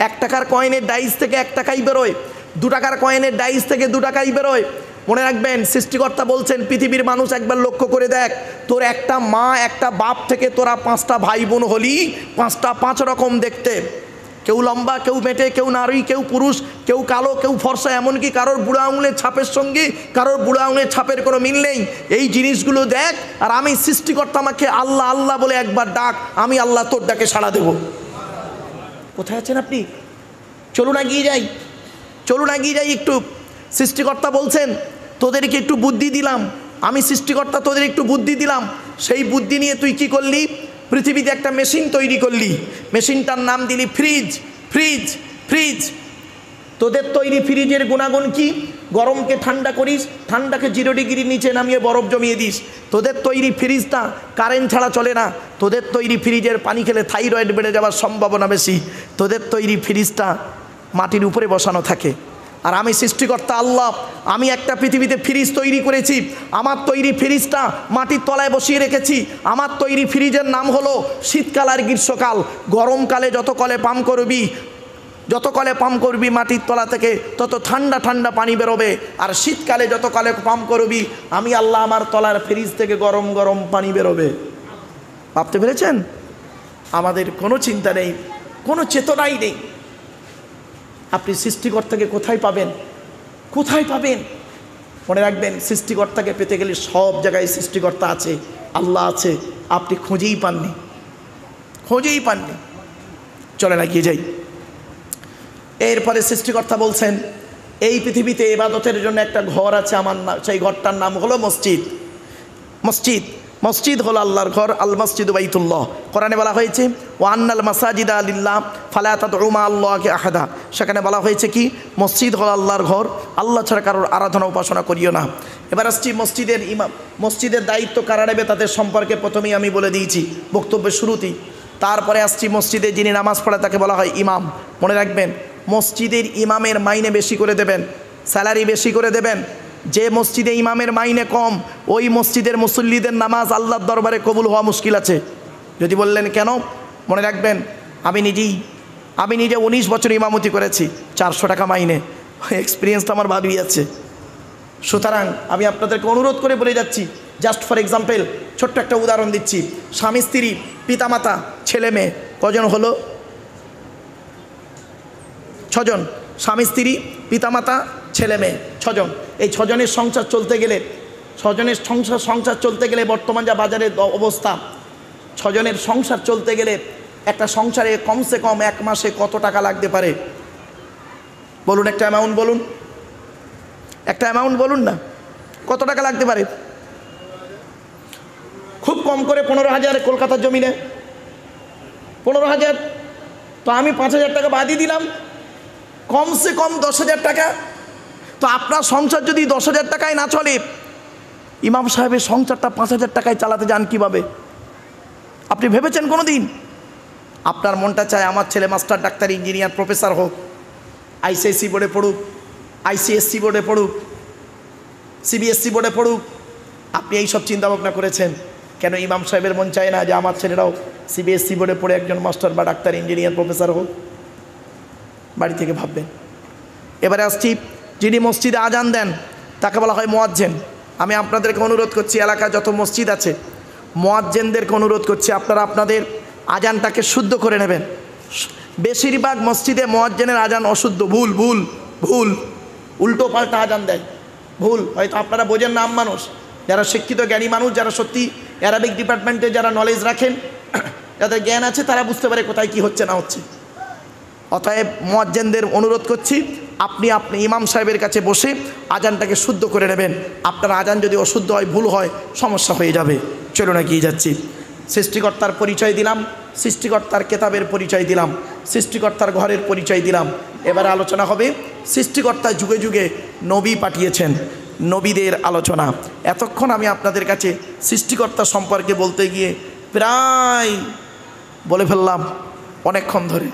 1 টাকার কয়েনের ডাইস থেকে 1 টাকাই বেরোয়, 2 টাকার কয়েনের ডাইস থেকে 2 টাকাই বেরোয়। মনে রাখবেন, সৃষ্টিকর্তা বলছেন, পৃথিবীর মানুষ একবার লক্ষ্য করে দেখ, তোর একটা মা একটা বাপ থেকে তোরা 5টা ভাই বোন হলি, 5টা 5 রকম দেখতে। কেউ লম্বা, কেউ বেঁটে, কেউ নারী, কেউ পুরুষ, কেউ কালো, কেউ ফর্সা, এমনকি কারোর বুড়ো আঙুলের ছাপের সঙ্গে কারোর বুড়ো আঙুলের ছাপের কোনো মিল নেই। এই জিনিসগুলো দেখ, আর আমি সৃষ্টিকর্তা আমাকে আল্লাহ আল্লাহ বলে একবার ডাক, আমি আল্লাহ তোর ডাকে সাড়া দেব। কোথায় আছেন আপনি? চলুন এগিয়ে যাই, চলুন এগিয়ে যাই একটু। সৃষ্টিকর্তা বলছেন, তোদেরকে একটু বুদ্ধি দিলাম, আমি সৃষ্টিকর্তা তোদের একটু বুদ্ধি দিলাম, সেই বুদ্ধি নিয়ে তুই কি করলি? পৃথিবীতে একটা মেশিন তৈরি করলি, মেশিনটার নাম দিলি ফ্রিজ। ফ্রিজ ফ্রিজ তোদের তৈরি ফ্রিজের গুণাগুণ কি? গরমকে ঠান্ডা করিস, ঠান্ডাকে 0 ডিগ্রির নিচে নামিয়ে বরফ জমিয়ে দিস। তোদের তৈরি ফ্রিজটা কারেন্ট ছাড়া চলে না। তোদের তৈরি ফ্রিজের পানি খেলে থাইরয়েড বেড়ে যাওয়ার সম্ভাবনা বেশি। তোদের তৈরি ফ্রিজটা মাটির উপরে বসানো থাকে। আর আমি সৃষ্টিকর্তা আল্লাহ, আমি একটা পৃথিবীতে ফ্রিজ তৈরি করেছি। আমার তৈরি ফ্রিজটা মাটির তলায় বসিয়ে রেখেছি। আমার তৈরি ফ্রিজের নাম হলো শীতকাল আর গ্রীষ্মকাল। গরমকালে যত কলে পাম্প করবি মাটির তলা থেকে তত ঠান্ডা ঠান্ডা পানি বেরোবে, আর শীতকালে যত কলে পাম্প করবি আমি আল্লাহ আমার তলার ফ্রিজ থেকে গরম গরম পানি বেরোবে। ভাবতে পেরেছেন? আমাদের কোনো চিন্তা নেই, কোনো চেতনাই নেই। আপনি সৃষ্টিকর্তাকে কোথায় পাবেন? কোথায় পাবেন? মনে রাখবেন, সৃষ্টিকর্তাকে পেতে গেলে সব জায়গায় সৃষ্টিকর্তা আছে, আল্লাহ আছে, আপনি খুঁজেই পাননি, খুঁজেই পাননি। চলেন এগিয়ে যাই। এরপরে সৃষ্টিকর্তা বলছেন, এই পৃথিবীতে ইবাদতের জন্য একটা ঘর আছে আমার, সেই ঘরটার নাম হলো মসজিদ। মসজিদ মসজিদ হলো আল্লাহর ঘর, আল মসজিদু বাইতুল্লাহ। কোরআনে বলা হয়েছে, ওয়া আন্নাল মাসাজিদা লিল্লাহ ফালা তাদউ মা আল্লাহি আহাদা। সেখানে বলা হয়েছে কি? মসজিদ হলো আল্লাহর ঘর, আল্লাহ ছাড়া কারোর আরাধনা উপাসনা করিও না। এবার আসছি মসজিদের ইমাম। মসজিদের দায়িত্ব কারা নেবে তাদের সম্পর্কে প্রথমেই আমি বলে দিয়েছি বক্তব্যের শুরুতেই। তারপরে আসছি মসজিদে যিনি নামাজ পড়ে তাকে বলা হয় ইমাম। মনে রাখবেন, মসজিদের ইমামের মাইনে বেশি করে দেবেন, স্যালারি বেশি করে দেবেন, যে মসজিদে ইমামের মাইনে কম ওই মসজিদের মুসল্লিদের নামাজ আল্লাহর দরবারে কবুল হওয়া মুশকিল আছে। যদি বললেন কেন, মনে রাখবেন আমি নিজে 19 বছর ইমামতি করেছি, 400 টাকা মাইনে, এক্সপিরিয়েন্সটা আমার ভালোই আছে। সুতরাং আমি আপনাদেরকে অনুরোধ করে বলে যাচ্ছি, জাস্ট ফর এক্সাম্পল ছোট্ট একটা উদাহরণ দিচ্ছি। স্বামী স্ত্রী পিতামাতা ছেলে মেয়ে কজন হলো? 6 জন। স্বামী স্ত্রী পিতামাতা ছেলে মেয়ে 6 জন। এই 6 জনের সংসার চলতে গেলে বর্তমান যা বাজারের অবস্থা, 6 জনের সংসার চলতে গেলে একটা সংসারে কমসে কম 1 মাসে কত টাকা লাগতে পারে বলুন? একটা অ্যামাউন্ট বলুন না, কত টাকা লাগতে পারে? খুব কম করে 15,000 কলকাতার জমিনে 15,000। তো আমি 5,000 টাকা বাদই দিলাম, কমসে কম 10,000 টাকা। তো আপনার সংসার যদি 10,000 টাকায় না চলে, ইমাম সাহেবের সংসারটা 5,000 টাকায় চালাতে যান কিভাবে? আপনি ভেবেছেন কোনো দিন? আপনার মনটা চায় আমার ছেলে মাস্টার, ডাক্তার, ইঞ্জিনিয়ার, প্রফেসর হোক, আইসিএসসি বোর্ডে পড়ুক, আইসিএসসি বোর্ডে পড়ুক, সিবিএসসি বোর্ডে পড়ুক। আপনি এই সব চিন্তা ভাবনা করেছেন কেন? ইমাম সাহেবের মন চায় না যে আমার ছেলেরাও সিবিএসসি বোর্ডে পড়ে একজন মাস্টার বা ডাক্তার, ইঞ্জিনিয়ার, প্রফেসর হোক? বাড়ি থেকে ভাববেন। এবারে আসছি, যিনি মসজিদে আজান দেন তাকে বলা হয় মুয়াজ্জিন। আমি আপনাদেরকে অনুরোধ করছি, এলাকায় যত মসজিদ আছে মুয়াজ্জিনদেরকে অনুরোধ করছি, আপনারা আপনাদের আজানটাকে শুদ্ধ করে নেবেন। বেশিরভাগ মসজিদে মুয়াজ্জিনের আজান অশুদ্ধ, ভুল, উল্টো পাল্টা আজান দেয়, ভুল। হয়তো আপনারা বোঝেন না, মানুষ যারা শিক্ষিত জ্ঞানী মানুষ, যারা সত্যি অ্যারাবিক ডিপার্টমেন্টে যারা নলেজ রাখেন, যাদের জ্ঞান আছে, তারা বুঝতে পারে কোথায় কি হচ্ছে না হচ্ছে। অতএব মুয়াজ্জিনদের অনুরোধ করছি, আপনি ইমাম সাহেবের কাছে বসে আজানটাকে শুদ্ধ করে নেবেন। আপনার আজান যদি অশুদ্ধ হয়, ভুল হয়, সমস্যা হয়ে যাবে। চলুন এগিয়ে যাচ্ছি। সৃষ্টিকর্তার পরিচয় দিলাম, সৃষ্টিকর্তার কেতাবের পরিচয় দিলাম, সৃষ্টিকর্তার ঘরের পরিচয় দিলাম। এবার আলোচনা হবে সৃষ্টিকর্তা যুগে যুগে নবী পাঠিয়েছেন, নবীদের আলোচনা। এতক্ষণ আমি আপনাদের কাছে সৃষ্টিকর্তা সম্পর্কে বলতে গিয়ে প্রায় বলে ফেললাম অনেকক্ষণ ধরে,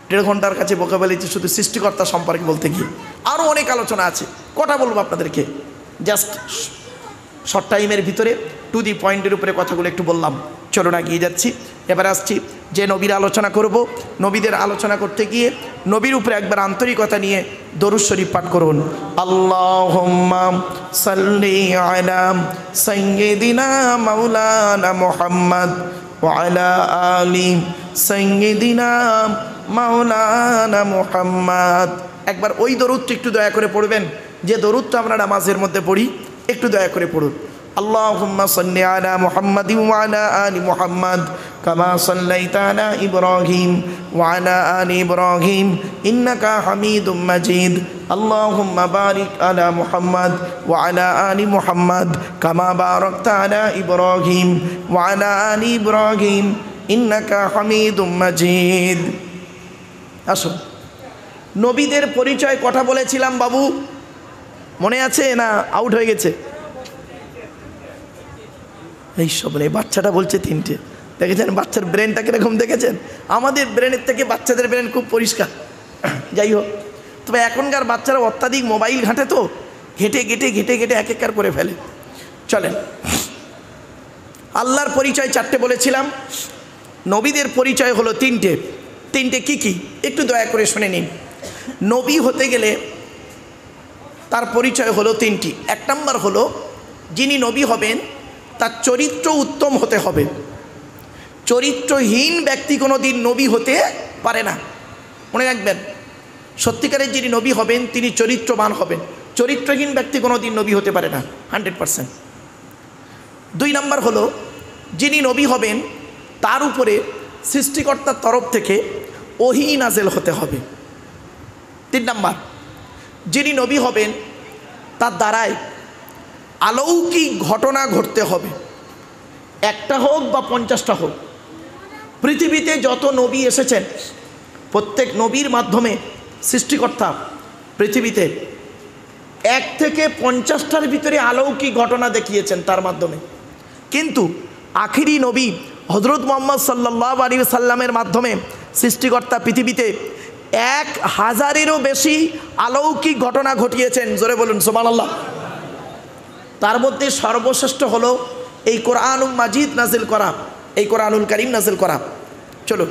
1.5 ঘন্টার কাছে বকে ফেলেছি শুধু সৃষ্টিকর্তা সম্পর্কে বলতে গিয়ে। আরও অনেক আলোচনা আছে, কটা বলবো আপনাদেরকে, জাস্ট শর্ট টাইমের ভিতরে টু দি পয়েন্টের উপরে কথাগুলো একটু বললাম। চলো না এগিয়ে যাচ্ছি। এবার আসছি যে নবীর আলোচনা করব, নবীদের আলোচনা করতে গিয়ে নবীর উপরে একবার আন্তরিকতা নিয়ে দরুদ শরীফ পাঠ করুন। আল্লাহুম্মা সাল্লি আলা সাইয়্যিদিনা মাওলানা মুহাম্মদ ওয়া আলা আলি সাইয়্যিদিনা মাওলানা মুহাম্মদ। একবার ওই দরুদটা একটু দয়া করে পড়বেন, যে দরুদটা আমরা নামাজের মধ্যে পড়ি, একটু দয়া করে পড়ুন। আল্লাহুম্মা সাল্লি আলা মুহাম্মাদিন ওয়া আলা আলি মুহাম্মাদ কামা সাল্লাইতা আলা ইব্রাহিম ওয়া আলা আলি ইব্রাহিম ইন্নাকা হামিদুম মাজিদ। আল্লাহুম্মা বারিক আলা মুহাম্মাদ ওয়া আলা আলি মুহাম্মাদ কামা বারাকতা আলা ইব্রাহিম ওয়া আলা আলি ইব্রাহিম ইন্নাকা হামিদুম মাজিদ। আসুন, নবীদের পরিচয় কথা বলেছিলাম বাবু, মনে আছে না আউট হয়ে গেছে? এইসব এই বাচ্চাটা বলছে 3টে, দেখেছেন বাচ্চার ব্রেনটা কীরকম দেখেছেন? আমাদের ব্রেনের থেকে বাচ্চাদের ব্রেন খুব পরিষ্কার। যাই হোক, তবে এখনকার বাচ্চারা অত্যাধিক মোবাইল ঘাঁটে, তো ঘেটে এক একবার করে ফেলে। চলেন, আল্লাহর পরিচয় 4টে বলেছিলাম, নবীদের পরিচয় হলো 3টে। 3টে কি কি একটু দয়া করে শুনে নিন। নবী হতে গেলে তার পরিচয় হলো 3টি। 1 নম্বর হলো, যিনি নবী হবেন তার চরিত্র উত্তম হতে হবে। চরিত্রহীন ব্যক্তি কোনো দিন নবী হতে পারে না, মনে রাখবেন। সত্যিকারের যিনি নবী হবেন তিনি চরিত্রবান হবেন, চরিত্রহীন ব্যক্তি কোনো দিন নবী হতে পারে না 100%। 2 নম্বর হলো, যিনি নবী হবেন তার উপরে সৃষ্টিকর্তার তরফ থেকে ওহী নাজেল হতে হবে। 3 নম্বর, যিনি নবী হবেন তার দ্বারায় অলৌকিক ঘটনা ঘটতে হবে, 1টা হোক বা 50টা হোক। পৃথিবীতে যত নবী এসেছেন প্রত্যেক নবীর মাধ্যমে সৃষ্টিকর্তা পৃথিবীতে 1 থেকে 50টার ভিতরে অলৌকিক ঘটনা দেখিয়েছেন তার মাধ্যমে। কিন্তু আখিরি নবী হযরত মুহাম্মদ সাল্লাল্লাহু আলাইহি সাল্লামের মাধ্যমে সৃষ্টিকর্তা পৃথিবীতে 1000-এরও বেশি অলৌকিক ঘটনা ঘটিয়েছেন। জোরে বলুন সুবহানাল্লাহ। তার মধ্যে সর্বশ্রেষ্ঠ হলো এই কোরআনুল মাজিদ নাজিল করা, এই কোরআনুল কারীম নাজিল করা। চলো,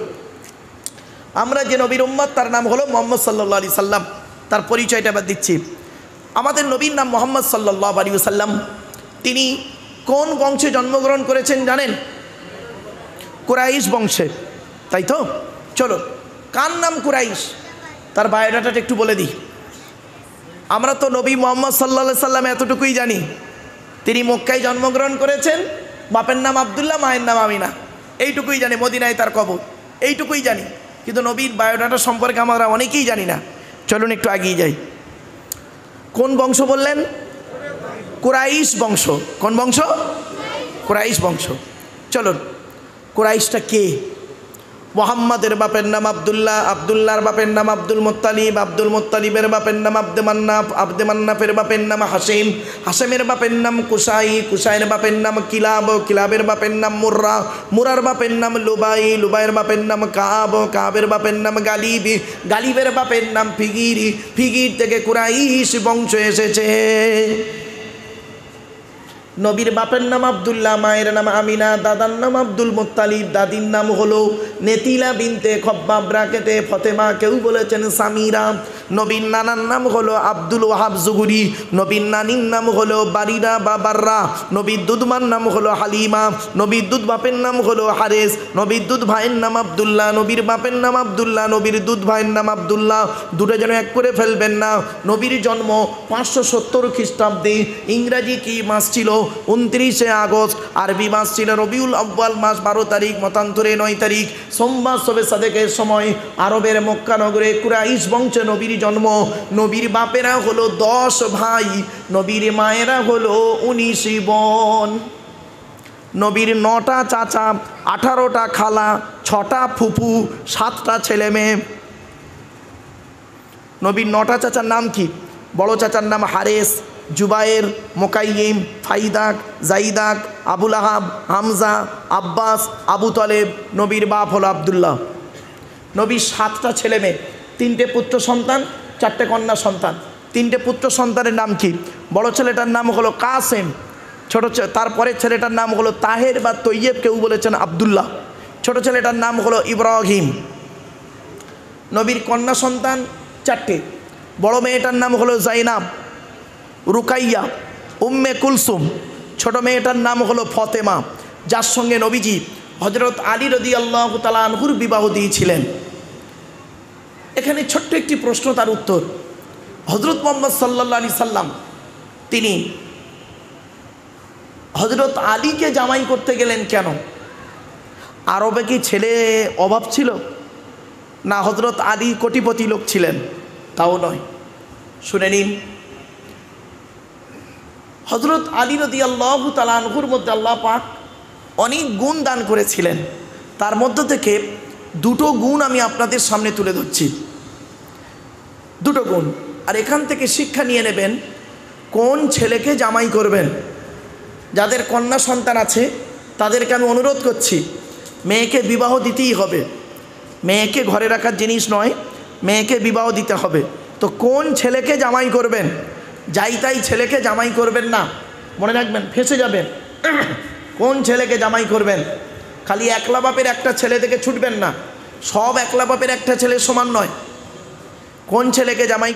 আমরা যে নবীর উম্মত তার নাম হলো মুহাম্মদ সাল্লাল্লাহু আলাইহি সাল্লাম। তার পরিচয়টা আবার দিচ্ছি। আমাদের নবীর নাম মুহাম্মদ সাল্লাল্লাহু আলাইহি সাল্লাম। তিনি কোন বংশে জন্মগ্রহণ করেছেন জানেন? কুরাইশ বংশে, তাই তো? চলো, কার নাম কুরাইশ তার বায়োডাটাটা একটু বলে দিই। আমরা তো নবী মুহাম্মদ সাল্লাল্লাহু আলাইহি সাল্লাম এতটুকুই জানি, তিনি মক্কায় জন্মগ্রহণ করেছেন, বাপের নাম আব্দুল্লাহ, মায়ের নাম আমিনা, এইটুকুই জানি। মদিনায় তার কবর, এইটুকুই জানি। কিন্তু নবীর বায়োডাটা সম্পর্কে আমরা অনেকেই জানি না। চলুন একটু এগিয়ে যাই। কোন বংশ বললেন? কুরাইশ বংশ। কোন বংশ? কুরাইশ বংশ। চলুন, কুরাইশটা কে? মুহাম্মাদের বাপের নাম আব্দুল্লাহ, আব্দুল্লাহর বাপের নাম আব্দুল মুত্তালিব, আব্দুল মুত্তালিবের বাপের নাম আব্দে মান্নাফ, আব্দে মান্নাফের বাপের নাম হাশিম, হাশিমের বাপের নাম কুসাই, কুসাইয়ের বাপের নাম কিলাব, কিলাবের বাপের নাম মুর্রা, মুরার বাপের নাম লুবাই, লুবাইয়ের বাপের নাম কাব, কাবের বাপের নাম গালিব, গালিবের বাপের নাম ফিগির, ফিগির থেকে কুরাইশ বংশ এসেছে। নবীর বাপের নাম আব্দুল্লাহ, মায়ের নাম আমিনা, দাদার নাম আব্দুল মুত্তালিব, দাদির নাম হলো নেতিলা বিনতে খব্বাব ব্রাকেটে ফতেমা, কেউ বলেছেন সামিরা। নবীর নানার নাম হলো আব্দুল ওয়াহাব জুহুরি, নবীর নানির নাম হলো বারিরা বা বাররা, নবীর দুধমার নাম হলো হালিমা, নবীর দুধ বাপের নাম হলো হারেস, নবীর দুধ ভাইয়ের নাম আব্দুল্লাহ, নবীর বাপের নাম আব্দুল্লাহ, নবীর দুধ ভাইয়ের নাম আব্দুল্লাহ, দুটো যেন এক করে ফেলবেন না। নবীর জন্ম 570 খ্রিস্টাব্দে। ইংরাজি কি মাস ছিল? 29শে আগস্ট। আরবি মাস ছিল রবিউল আউয়াল মাস 12 তারিখ, মতান্তরে 9 তারিখ, সোমবার শবে সাদেকের সময় আরবের মক্কা নগরে কুরাইশ বংশে নবীর জন্ম। নবীর বাপেরা হলো 10 ভাই, নবীর মায়েরা হলো 19 বোন। নবীর 9টা চাচা, 18টা খালা, 6টা ফুফু, 7টা ছেলে মেয়ে। নবীর 9টা চাচার নাম কি? বড় চাচার নাম হারেস, জুবায়ের, মোকাইম, ফাইদাক, জাইদাক, আবুল আহাব, হামজা, আব্বাস, আবু তলেব। নবীর বাপ হলো আব্দুল্লাহ। নবীর 7টা ছেলে মেয়ে, 3টে পুত্র সন্তান, 4টে কন্যা সন্তান। 3টে পুত্র সন্তানের নাম কি? বড় ছেলেটার নাম হলো কাসেম, তারপরে ছেলেটার নাম হলো তাহের বা তৈয়েব, কেউ বলেছেন আব্দুল্লাহ। ছোট ছেলেটার নাম হলো ইব্রাহিম। নবীর কন্যা সন্তান 4টে। বড় মেয়েটার নাম হলো জাইনাব, রুকাইয়া, উম্মে কুলসুম। ছোট মেয়েটার নাম হলো ফতেমা, যার সঙ্গে নবীজি হযরত আলী রাদিয়াল্লাহু তাআলা আনহুর বিবাহ দিয়েছিলেন। এখানে ছোট্ট একটি প্রশ্ন, তার উত্তর। হযরত মুহাম্মদ সাল্লাল্লাহু আলাইহি সাল্লাম তিনি হযরত আলীকে জামাই করতে গেলেন কেন? আরবে কি ছেলে অভাব ছিল? না হযরত আলী কোটিপতি লোক ছিলেন? তাও নয়। শুনে নিন, হযরত আলী রাদিয়াল্লাহু তাআলা আনহুর মধ্যে আল্লাহ পাক অনেক গুণ দান করেছিলেন। তার মধ্য থেকে 2টো গুণ আমি আপনাদের সামনে তুলে ধরছি। 2টো গুণ, আর এখান থেকে শিক্ষা নিয়ে নেবেন কোন ছেলেকে জামাই করবেন। যাদের কন্যা সন্তান আছে তাদেরকে আমি অনুরোধ করছি, মেয়েকে বিবাহ দিতেই হবে। মেয়েকে ঘরে রাখার জিনিস নয়, মেয়েকে বিবাহ দিতে হবে। তো কোন ছেলেকে জামাই করবেন? যাই তাই ছেলেকে জামাই করবেন না, মনে রাখবেন, ফেঁসে যাবেন। কোন ছেলেকে জামাই করবেন? খালি একলা বাপের একটা ছেলে থেকে ছুটবেন না, সব একলা বাপের একটা ছেলে সমান নয়। কোন ছেলেকে জামাই